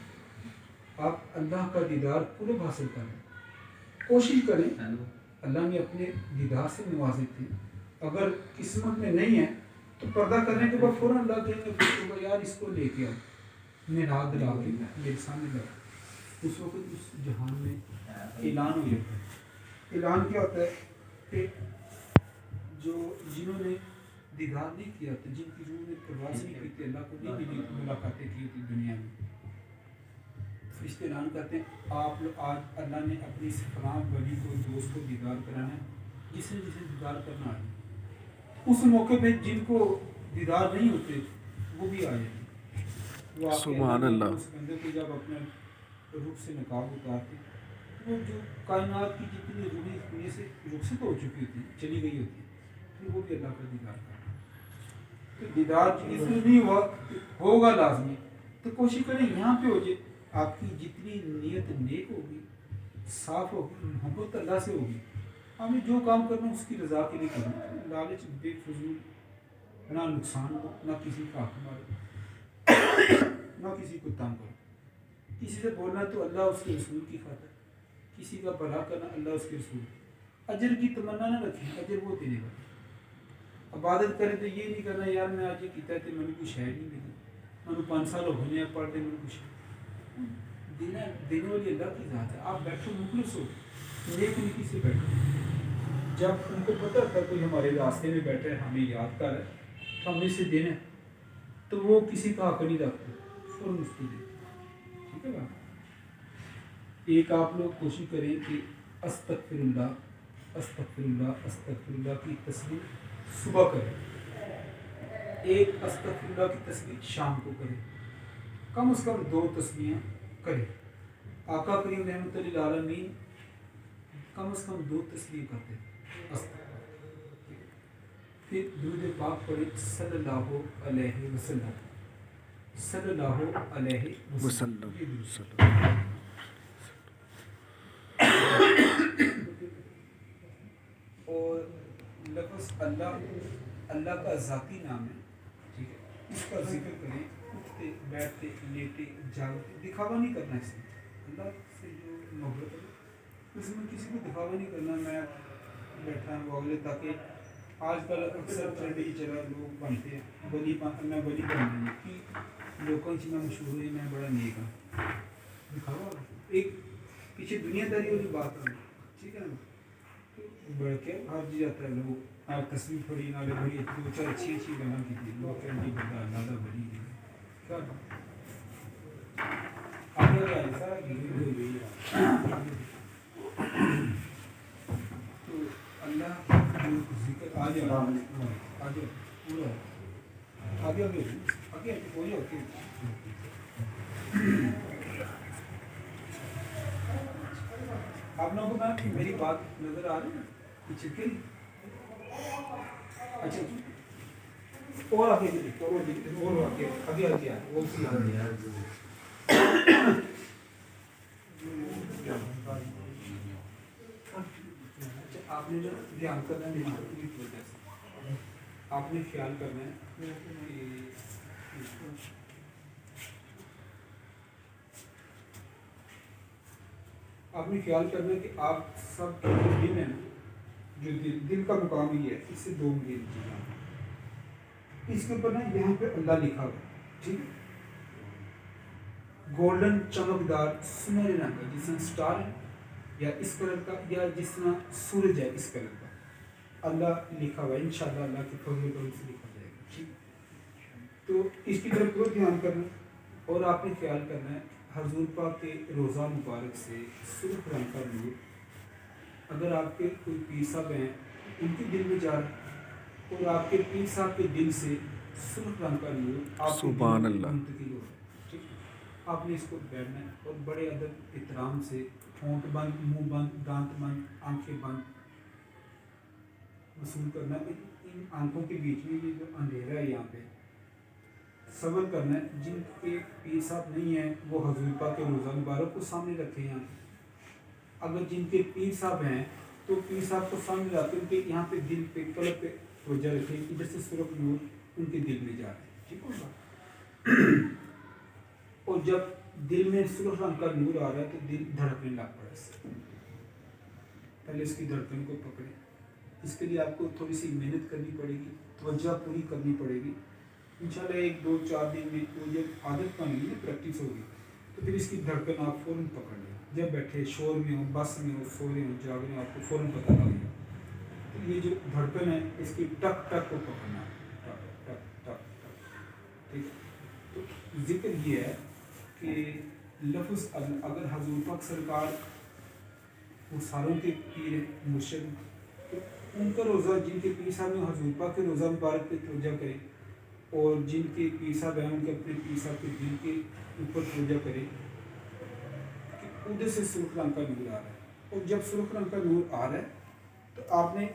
آپ اللہ کا دیدار پورے حاصل کریں. کوشش کریں، اللہ نے اپنے دیدار سے نوازے تھے. اگر قسمت میں نہیں ہے تو پردہ کرنے کے بعد فوراً اللہ کہیں گے یار اس کو لے کے آؤ، نہاد دلا کے میرے سامنے لگا. اس وقت اس جہان میں اعلان ہو جاتا ہے. اعلان کیا ہوتا ہے کہ جو جنہوں نے دیدار نہیں کیا تھا، جن کی روح نے پرواز نہیں کی تھی، اللہ کو نہیں ملی ملاقاتیں کی تھی دنیا میں، فرشتے اعلان کرتے ہیں آپ لوگ آج اللہ نے اپنی اس فلاں ولی کو، دوست کو دیدار کرانا ہے، جسے دیدار کرنا ہے. اس موقع پہ جن کو دیدار نہیں ہوتے وہ بھی آ جائیں گے. وہ آ کے سبحان اللہ اللہ. نے اس بندے کو جب اپنے روح سے نقاب اتارتے، وہ جو کائنات کی جتنی روحیں دنیا سے رخصت ہو چکی ہوتی ہیں، چلی گئی ہوتی ہیں، پھر وہ بھی اللہ کا دیدار کرتے ہیں. تو دیدار اس میں نہیں ہوا، ہوگا لازمی. تو کوشش کریں یہاں پہ ہو جائے. آپ کی جتنی نیت نیک ہوگی، صاف ہوگی، محبت اللہ سے ہوگی، ہمیں جو کام کرنا اس کی رضا کے لیے کرنا. لالچ بے فضول، نہ نقصان ہو، نہ کسی کا حق مارے، نہ کسی کو تنگ کرو. کسی سے بولنا تو اللہ اس کے رسول کی خاطر، کسی کا بھلا کرنا اللہ اس کے رسول. اجر کی تمنا نہ رکھیں، اجر وہ دے گا. عبادت کریں تو یہ نہیں کرنا یار میں آج یہ کیتا ہے تو میں نے کوئی شہر نہیں ملی، میں نے 5 سال ہو گئے پڑھ دے، میں نے کچھ دینے والی اللہ کی ذات ہے. آپ بیٹھو مخلص ہو، نیک نیکی سے بیٹھو. جب ان کو پتہ تھا کوئی ہمارے راستے میں بیٹھا ہے، ہمیں یاد کر ہے تو ہم نے اسے دینا ہے، تو وہ کسی کا حق نہیں رکھتے، فوراً اس کو دے. ٹھیک ہے بات. ایک آپ لوگ کوشش کریں کہ استغفر اللہ، استغفر اللہ، استغفر اللہ کی تصویر صبح کریں، ایک استغفر اللہ کی تصویر شام کو کریں، کم از کم 2 تسبیحیں کریں. آقا کریم رحمۃ اللہ للعالمین کم از کم 2 تسبیح کرتے ہیں. پھر درود پاک پڑھیں صلی اللہ علیہ وسلم، صلی اللہ علیہ وسلم. وسلم. اور لفظ اللہ، اللہ کا ذاتی نام ہے، ٹھیک ہے، اس کا ذکر کریں اٹھتے بیٹھتے لیٹے جاگتے. دکھاوا نہیں کرنا اس میں. اللہ سے جو محبت ہے اس میں کسی کو دکھاوا نہیں کرنا میں بیٹھا ہوں وہ اگلے. تاکہ آج کل اکثر ٹرینڈ ہی چلا، لوگ بنتے ہیں ولی میں ولی بننا ہے کہ لوگوں سے میں مشہور ہوئی، میں بڑا نیک ہوں. دکھاوا ایک پیچھے دنیا داری والی بات ہے. ٹھیک ہے نا، بڑھ کے ہر جی جاتا ہے. لوگ آپ تصویر پڑھی نہ لے بڑی 2-4 اچھی اچھی گانا کی تھی، لوگ کہیں نہیں بتا اللہ بڑی ہے کیا آگے کیا ہے سارا تو اللہ جو ذکر آ جائے آگے پورا آگے آگے آگے ہو جاؤ. آپ لوگوں کو میں میری بات نظر آ رہی ہے پیچھے کے. اچھا اور آگے اور آگے آگے آگے وہ بھی آپ نے جو دھیان کرنا ہے، آپ نے خیال کرنا ہے کہ آپ نے خیال کرنا ہے کہ آپ سب کے جو دل ہے نا، جو دل کا مقام ہی ہے، اس سے 2 ملین چیزیں اس کے اوپر نا یہاں پہ اللہ لکھا ہوا ہے. ٹھیک ہے، گولڈن چمکدار سنہرے رنگ کا، جس طرح اسٹار ہے یا اس کلر کا، یا جس طرح سورج ہے اس کلر کا، اللہ لکھا ہوا ہے. انشاءاللہ اللہ کے فضل و کرم سے لکھا جائے گا. ٹھیک ہے، تو اس کی طرف کو دھیان کرنا ہے. اور آپ نے خیال کرنا ہے حضور پاک کے روزہ مبارک سے سرخ رنگ کا نور اگر آپ کے کوئی پیر صاحب ہیں ان کے دل میں جا رہا ہے اور آپ کے پیر صاحب کے دل سے سرخ رنگ کا نور آپ کے سبحان دل میں اللہ۔ منتقل ہو رہا ہے، ٹھیک ہے؟ آپ نے اس کو بیٹھنا ہے اور بڑے ادب احترام سے ہونٹ بند، منہ بند، دانت بند، آنکھیں بند وصول کرنا ہے کہ ان آنکھوں کے بیچ میں یہ جو اندھیرا ہے یہاں پہ صبر کرنا ہے. جن کے پیر صاحب نہیں ہیں وہ حضور پاک کے روزہ مبارک کو سامنے رکھے یہاں. اگر جن کے پیر صاحب ہیں تو پیر صاحب کو سامنے رکھتے ان کے یہاں پہ دل پہ قلب پہ توجہ رکھیں ادھر سے سرخ نور ان کے دل میں جا رہے ہیں. ٹھیک ہوگا. اور جب دل میں سرخ رنگ کا نور آ رہا ہے تو دل دھڑکنے لگ پڑا ہے. پہلے اس کی دھڑکن کو پکڑیں. اس کے لیے آپ کو تھوڑی سی محنت کرنی پڑے گی, توجہ پوری کرنی پڑے گی. انشاءاللہ 1-2-4 دن میں وہ جب عادت بن گئی, پریکٹس ہوگی, تو پھر اس کی دھڑکن آپ فوراً پکڑ لیں. جب بیٹھے شور میں ہو, بس میں ہو, سو رہے ہو, جاگ رہے ہو, آپ کو فوراً پتہ لگے گا. تو یہ جو دھڑکن ہے اس کی ٹک ٹک کو پکڑنا ہے. ٹک ٹک ٹک ٹک. ٹھیک ہے. تو ذکر یہ ہے کہ لفظ اگر حضور پاک سرکار وہ ساروں کے پیر مرشد, تو ان کا روزہ جن کے پیر صاحب میں حضور پاک کے روزہ مبارک پہ توجہ کریں, اور جن کے پیر صاحب ہیں ان کے اپنے پیر صاحب کے دل کے اوپر توجہ کریں کہ ادھر سے سرخ رنگ کا نور آ رہا ہے. اور جب سرخ رنگ کا نور آ رہا ہے تو آپ نے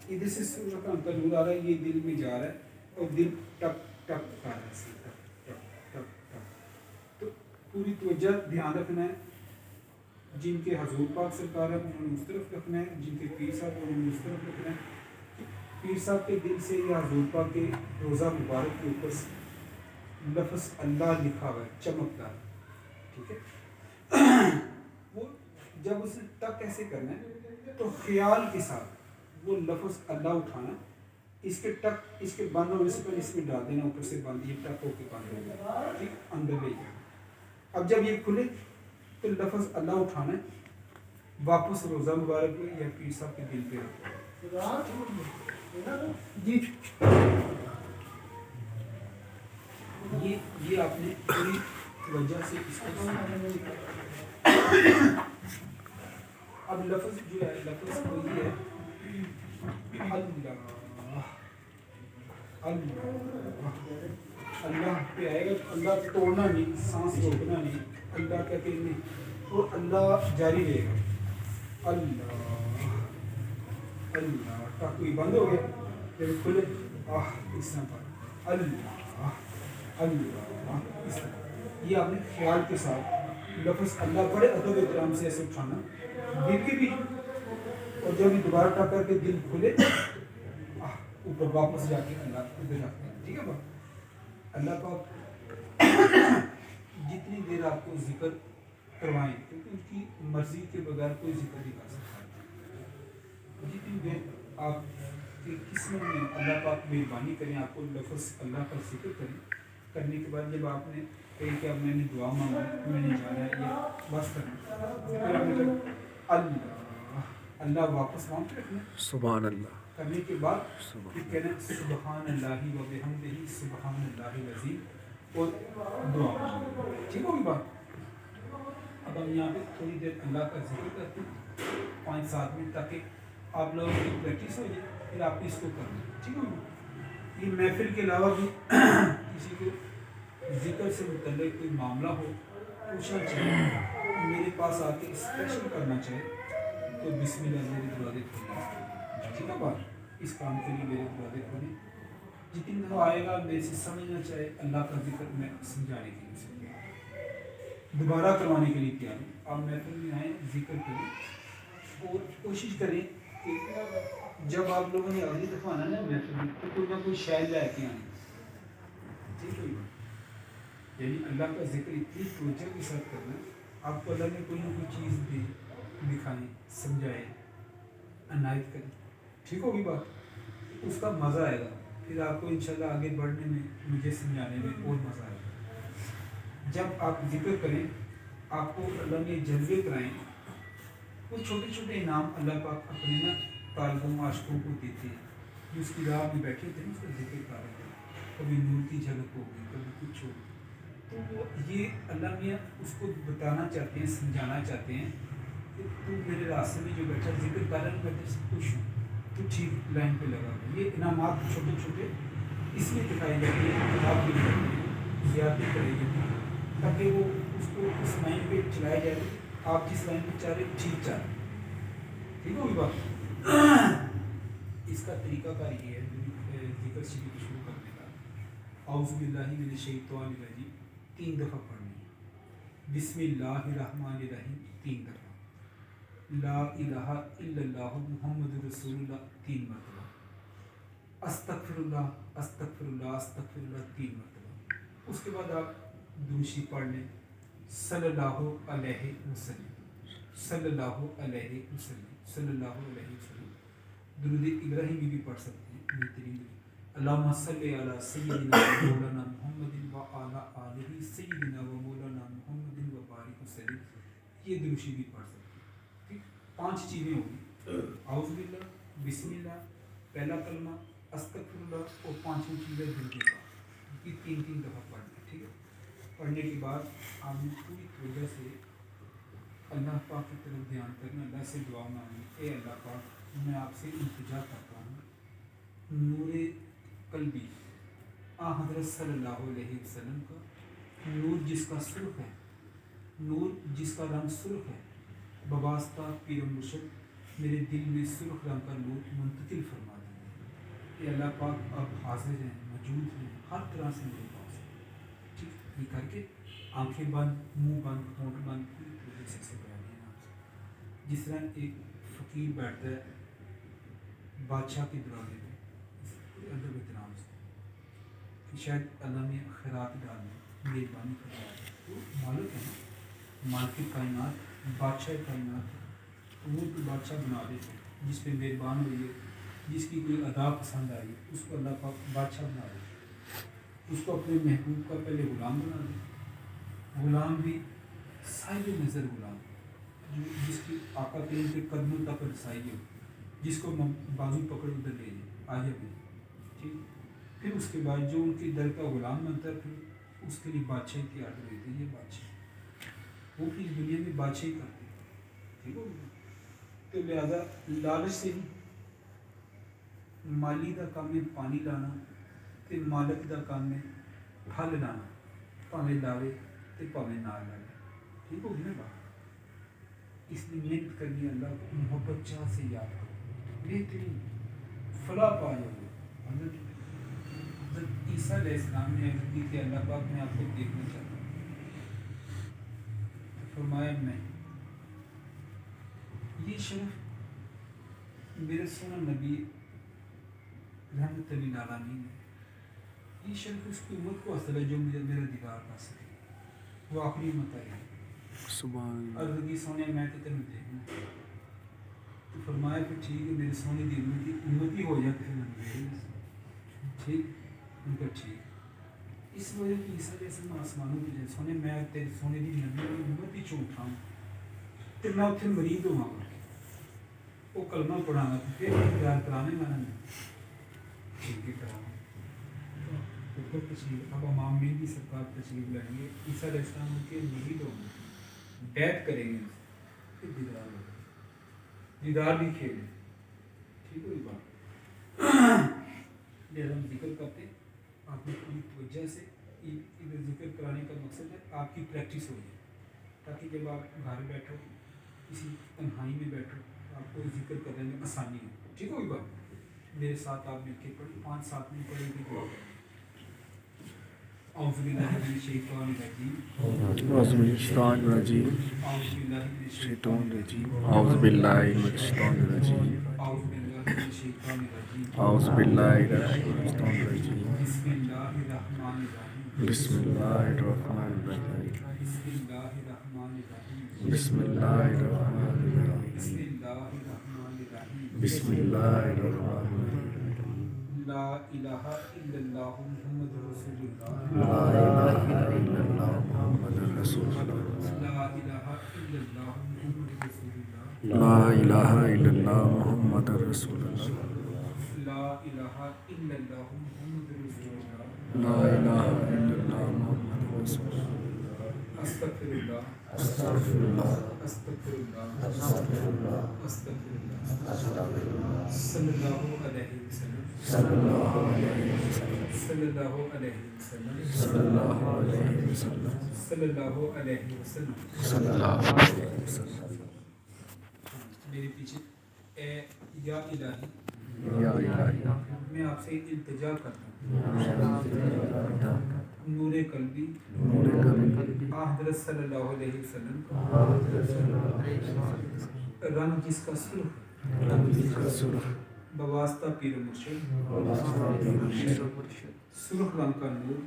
ادھر سے سرخ رنگ کا نور آ رہا ہے, یہ دل میں جا رہا ہے اور دل ٹک ٹک کر رہا ہے. ٹک ٹک ٹک ٹک. تو پوری توجہ دھیان رکھنا ہے. جن کے حضور پاک سرکار ہے انہوں نے اس طرف رکھنا ہے, جن کے پیر صاحب انہوں نے اس طرف رکھنا ہے. پیر صاحب کے دل سے یا حضور پاک کے روزہ مبارک کے اوپر لفظ اللہ لکھا ہوا ہے, چمکدار. ٹھیک ہے. وہ جب اسے ٹک ایسے کرنا ہے تو خیال کے ساتھ وہ لفظ اللہ اٹھانا, اس کے ٹک, اس کے بند ہونے سے پہلے اس میں ڈال دینا, اوپر سے بند, یہ ٹک ہو کے بند ہو گیا. ٹھیک, اندر لے جانا. اب جب یہ کھلے تو لفظ اللہ اٹھانا ہے, واپس روزہ مبارک میں یا پیر صاحب کے دل پہ رکھنا جی. یہ آپ نے پوری وجہ سے اس کو سنا. اب لفظ جو ہے, لفظ وہی ہے اللہ. اللہ پہ آئے گا, اللہ توڑنا نہیں, سانس روکنا نہیں, اللہ کا کہنے اور اللہ جاری رہے گا. اللہ اللہ. ٹاکوئی بند ہو گیا, پھر کھلے اس طرح پر اللہ اللہ اس طرح. یہ آپ نے خیال کے ساتھ لفظ اللہ بڑے ادب احترام سے ایسے اٹھانا دل کے بھی, اور جب یہ دوبارہ ٹک کر کے دل کھلے اوپر واپس جا کے اللہ ادھر رکھتے ہیں. ٹھیک ہے بات. اللہ پاک جتنی دیر آپ کو ذکر کروائیں, کیونکہ ان کی مرضی کے بغیر کوئی ذکر نہیں کر سکتا. جتنی دیر آپ کی قسمت میں اللہ پاک مہربانی کریں, آپ کو لفظ اللہ کا ذکر کریں, کرنے کے بعد جب آپ نے کہیں کہ اب میں نے دعا مانگا, میں نے جانا ہے یہ بس کرنا, اللہ اللہ واپس وہاں پہ رکھنا. سبحان اللہ. کرنے کے بعد پھر کہنا سبحان اللہ و بحمدہ سبحان اللہ العظیم, اور دعا. ٹھیک ہوگی بات. اب ہم یہاں پہ تھوڑی دیر اللہ کا ذکر کرتے ہیں 5-7 منٹ, تاکہ آپ لوگوں کی پریکٹس ہو جائے, پھر آپ اس کو کرنا. ٹھیک ہوگی. یہ محفل کے علاوہ بھی کسی کو ذکر سے متعلق کوئی معاملہ ہو, پوچھنا چاہیے, میرے پاس آ کے اسپیشل کرنا چاہے تو بسم اللہ میرے دروازے کھولیں. ٹھیک ہے بات. اس کام کے لیے میرے دروازے کھولیں. جتنی دفعہ آئے گا میرے سے سمجھنا چاہے اللہ کا ذکر, میں سمجھانے کے لیے دوبارہ کروانے کے لیے تیار ہوں. آپ محفل میں آئیں, ذکر کریں, اور کوشش کریں کہ جب آپ لوگوں نے اگلی دفعہ آنا نا محفل میں تو کوئی نہ کوئی شاید لے کے آئیں. ٹھیک ہے. یعنی اللہ کا ذکر اتنی توجہ کے ساتھ کرنا, آپ کو اللہ نے کوئی نہ کوئی چیز دے, دکھائیں, سمجھائیں, عنایت کریں. ٹھیک ہوگی بات. اس کا مزہ آئے گا, پھر آپ کو انشاءاللہ آگے بڑھنے میں, مجھے سمجھانے میں اور مزہ آئے گا. جب آپ ذکر کریں, آپ کو اللہ نے جذبے کرائیں, وہ چھوٹے چھوٹے انعام اللہ پاک اپنے نا طالبوں عاشقوں کو دیتے ہیں, جو اس کی راہ میں بیٹھے تھے نا, اس کا ذکر کر رہے تھے. کبھی نور کی جھلک ہوگی, کبھی کچھ ہوگی. تو یہ اللہ میاں اس کو بتانا چاہتے ہیں, سمجھانا چاہتے ہیں کہ تو میرے راستے میں جو بیٹھا ذکر کر رہا ہے, میں تجھ سے خوش ہوں. تو ٹھیک لائن پہ لگا ہوا. یہ انعامات چھوٹے چھوٹے اس لیے دکھائی جاتی ہے کہ آپ بھی زیادتی کرے گی تاکہ وہ اس کو اس لائن پہ چلایا جائے. آپ جس لائن پہ چاہ رہے ٹھیک چاہ رہے. ٹھیک ہوگی بات. اس کا طریقہ کار یہ ہے ذکر شریف شروع کرنے کا. اعوذ باللہ من الشیطان الرجیم 3 دفعہ پڑھنی ہے. بسم اللہ الرحمن الرحیم 3 دفعہ. لا الہ الا اللہ محمد رسول اللہ 3 مرتبہ. استغفر اللہ استغفر اللہ استغفر اللہ 3 مرتبہ. اس کے بعد آپ درود شریف پڑھ لیں صلی اللہ علیہ وسلم صلی اللہ علیہ وسلم صلی اللہ علیہ وسلم. درود ابراہیمی بھی پڑھ سکتے ہیں بہترین. اللہم صلی علی سیدنا و مولانا محمد و علی آلہ سیدنا و مولانا محمد و بارک وسلم. یہ درود شریف بھی پڑھ سکتے ہیں. ٹھیک 5 چیزیں ہوگی. اعوذ باللہ بسم اللہ پہلا کلمہ استغفر اللہ اور 5ویں چیز ہے درود پاک. یہ 3 دفعہ پڑھنا ہے. ٹھیک ہے. پڑھنے کے بعد آپ نے پوری توجہ سے اللہ پاک کی طرف دھیان کرنا. اللہ سے دعا مانگی اے اللہ پاک میں آپ سے التجا کرتا ہوں نور قلبی حضرت صلی اللہ علیہ وسلم کا نور جس کا سرخ ہے نور جس کا رنگ سرخ ہے بواسطہ پیر مرشد میرے دل میں سرخ رنگ کا نور منتقل فرما دیں. اے اللہ پاک آپ حاضر ہیں موجود ہیں ہر طرح سے میرے پاس. ٹھیک یہ کر کے آنکھیں بند منہ بند ہونٹ بند پوری طرح سے بیان ہے. جس طرح ایک فقیر بیٹھتا ہے بادشاہ کے دروازے پہ ادب احترام سے کہ شاید اللہ نے خیرات ڈالنا میزبانی کروایا ہے. تو مالک ہے نا مالک کائنات بادشاہ کائنات وہ تو بادشاہ بنا دیتے ہیں جس پہ مہربان ہوئی ہے جس کی کوئی ادا پسند آئی اس کو اللہ پاک بادشاہ بنا دے. اس کو اپنے محبوب کا پہلے غلام بنا دے. غلام بھی صاحب نظر غلام جو جس کی آقا کریم کے قدموں تک رسائی ہو جس کو بازو پکڑ ادھر لے جائے آیا بھی. ٹھیک پھر اس کے بعد جو ان کے در کا غلام بنتا ہے پھر اس کے لیے بادشاہی کی آرڈر دیتے ہیں. یہ بادشاہ وہ بھی دنیا میں بادشاہی کرتے ہیں. ٹھیک ہو تو لہٰذا لالچ سے ہی مالی دا کام ہے پانی لانا تے مالک دا کام ہے پھل لانا پاویں لاوے تے پاویں نہ لاوے. ٹھیک ہوگی نا بات. اس لیے محنت کرنی اللہ کو محبت چاہ سے یاد کرو بہترین فلاح پا جاؤ. حضرت عیسیٰ علیہ السلام نے عرض کی کہ اللہ پاک میں آپ کو دیکھنا چاہتا ہوں. فرمایا میں یہ شرف میرے سونا نبی رحمت للعالمین ہے. یہ شرف اس کی امت کو حاصل ہے جو مجھے میرا دیدار کر سکے. وہ آخری امت آئی ہے. عرض کی سونے میں تو تینوں دیکھنا. تو فرمایا کہ ٹھیک ہے میرے سونے کی امت ہی ہو جاتی ہے. ٹھیک ان کا ٹھیک. اس وجہ کی عیسیٰ علیہ السلام آسمانوں کی جائے سونے میں تیرے سونے کی نبی کی امت ہی چونٹا ہوں تو میں اتنے مریض ہوا گا وہ کلمہ پڑھانا پھر پیار کرانے والا نہیں. ٹھیک ہے کرانا اوپر تشریف اب امام میں بھی سرکار تشریف لائیں گے. عیسیٰ علیہ السلام کے مرید ہوں گے بیعت کریں گے پھر دیدار ہوگا دیدار بھی کھیلیں. ٹھیک ہوئی بات. لہذا ہم ذکر کرتے ہیں آپ نے پوری توجہ سے ادھر ذکر کرانے کا مقصد ہے آپ کی پریکٹس ہو جائے تاکہ جب آپ گھر بیٹھو کسی تنہائی میں بیٹھو آپ کو ذکر کرنے میں آسانی ہو. ٹھیک ہوئی بات. میرے ساتھ آپ مل کے پڑھیں 5 ساتھ میں پڑھیں گے. دعا کریں. اعوذ باللہ من الشیطان الرجیم اعوذ بالشیطان الرجیم اعوذ باللہ من شیطان الشیطان الرجیم اعوذ باللہ من الشیطان الرجیم اعوذ باللہ من الشیطان الرجیم اعوذ باللہ من الشیطان الرجیم بسم اللہ الرحمن الرحیم بسم اللہ الرحمن الرحیم بسم اللہ الرحمن الرحیم بسم اللہ الرحمن بسم الرحیم اللہ الرحمن الرحیم بسم اللہ الرحمن الرحیم لا الہ الا اللہ محمد رسول اللہ لا الہ الا اللہ محمد رسول اللہ لا الہ الا اللہ محمد رسول اللہ لا الہ الا اللہ محمد رسول اللہ لا الہ الا اللہ محمد رسول اللہ لا الہ الا اللہ محمد رسول اللہ استغفر اللہ استغفر اللہ استغفراللہ استغفرullah استغفراللہ استغfirullah صلی اللہ علیہ وسلم sallallahu alaihi wasallam صلی اللہ علیہ وسلم sallallahu alaihi wasallam صلی اللہ علیہ وسلم sallallahu alaihi wasallam میرے پیچھے اے یا الہی ya ilahi میں آپ سے التجا کرتا ہوں ya نور قلبی نور qalbi حضرت صلی اللہ علیہ وسلم کا رنگ جس کا سرخ ka surah بواسطہ پیر مرشد سرخ رنگ کا نور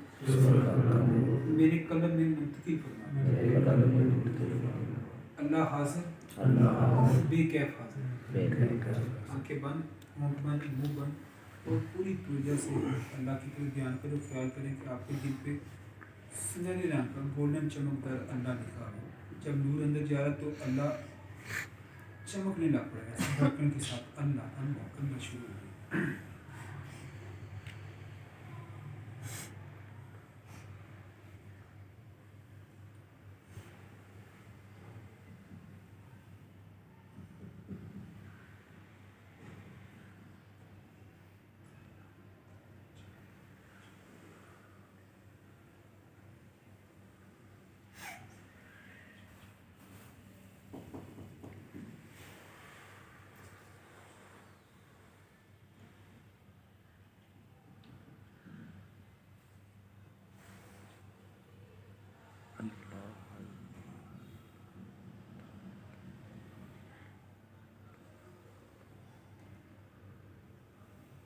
میرے قلب میں منتقل فرما اللہ حاضر بے کیف حاضر آنکھیں بند ہونٹ بند منہ بند اور پوری توجہ سے اللہ کی طرف دھیان کرو خیال کریں کہ آپ کے دل پہ سنہرے رنگ کا گولڈن چمکدار اللہ لکھا ہو جب نور اندر جا رہا تو اللہ چمکنے لگ پڑے گا دھڑکن کے ساتھ اللہ اللہ اللہ شروع ہو گئی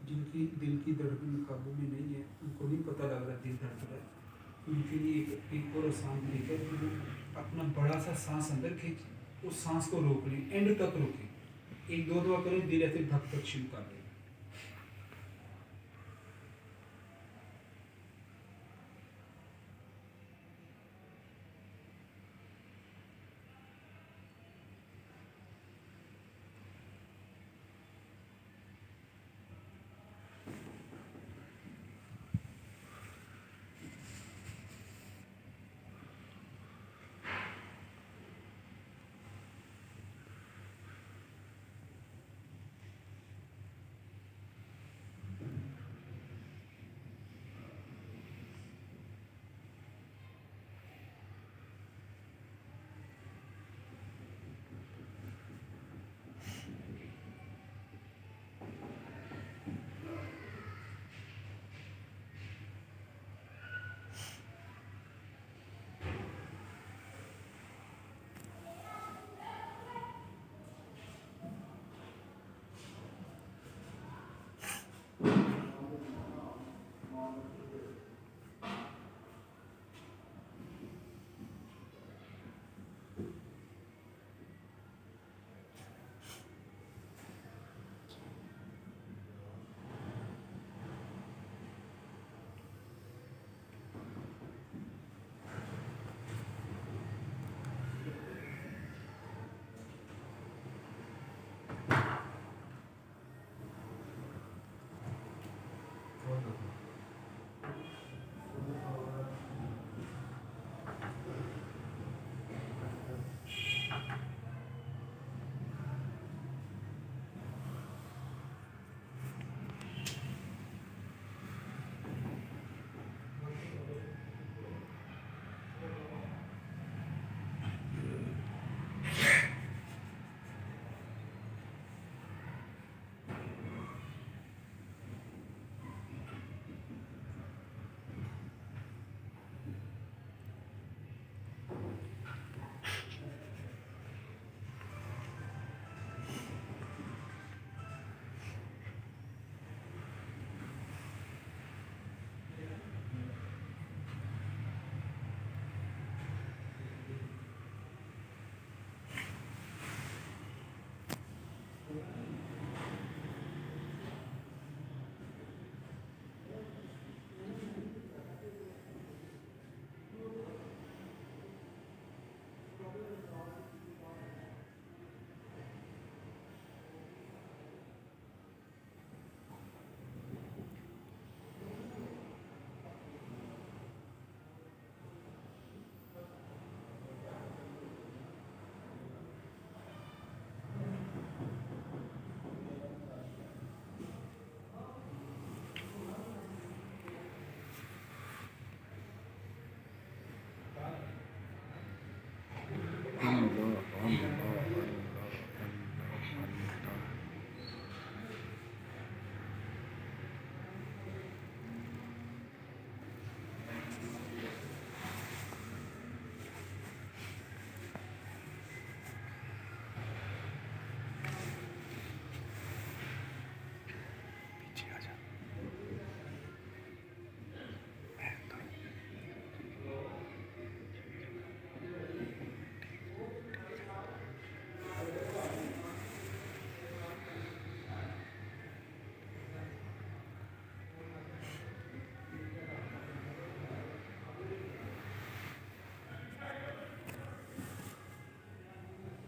جن کی دل کی دھڑکن قابو میں نہیں ہے ان کو نہیں پتہ لگ رہا دل دھڑک رہا ہے ان کے لیے ایک اور آسان طریقہ ہے کہ وہ اپنا بڑا سا سانس اندر کھینچ اس سانس کو روک لیں اینڈ تک روکیں ایک دو دعا کریں دل ایسے دھک دھک شروع کر دیں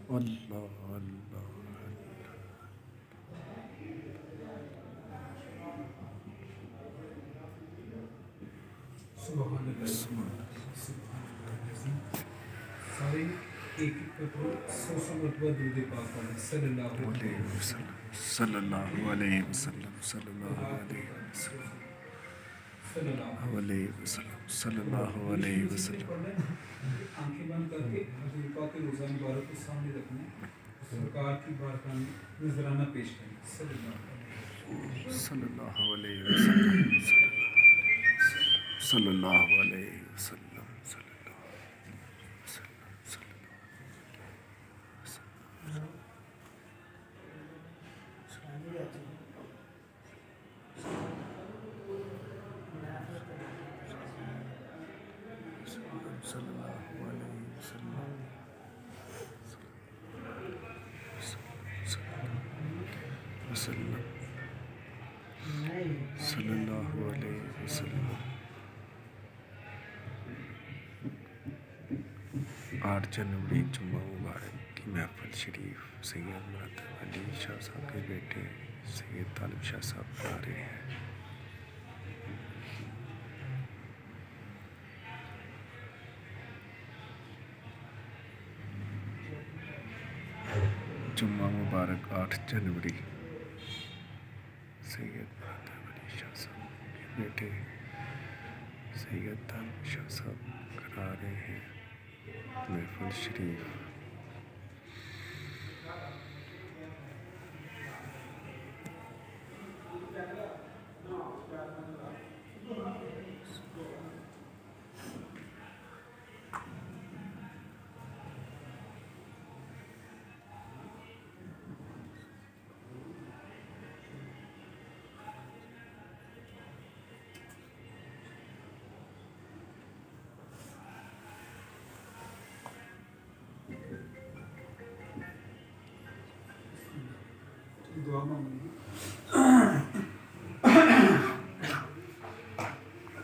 اللہ اللہ سبحان اللہ سبحان سبحان اللہ سارے ایک ایک پر 100 مرتبہ درود پاک پڑھیں صلی اللہ علیہ علیہ وسلم صلی اللہ علیہ وسلم صلی اللہ علیہ وسلم صلی اللہ علیہ وسلم صلی اللہ علیہ وسلم آنکھیں بند کر کے حضور پاک کے روزہ مبارک کو سامنے رکھنا سرکار کی بارگاہ میں نذرانہ پیش کریں صلی اللہ صلی اللہ علیہ وسلم صلی اللہ علیہ وسلم صلی اللہ علیہ وسلم صلی اللہ علیہ وسلم وسلم صلی اللہ علیہ وسلم 8 جنوری جمعہ مبارک کی محفل شریف سید مرتب علی شاہ صاحب کے بیٹے سید طالب شاہ صاحب پڑھا رہے ہیں۔ جمعہ مبارک 8 جنوری سید مرتب علی شاہ صاحب کے بیٹے سید طالب شاہ صاحب کرا رہے ہیں محفل شریف۔ دعا مانگیں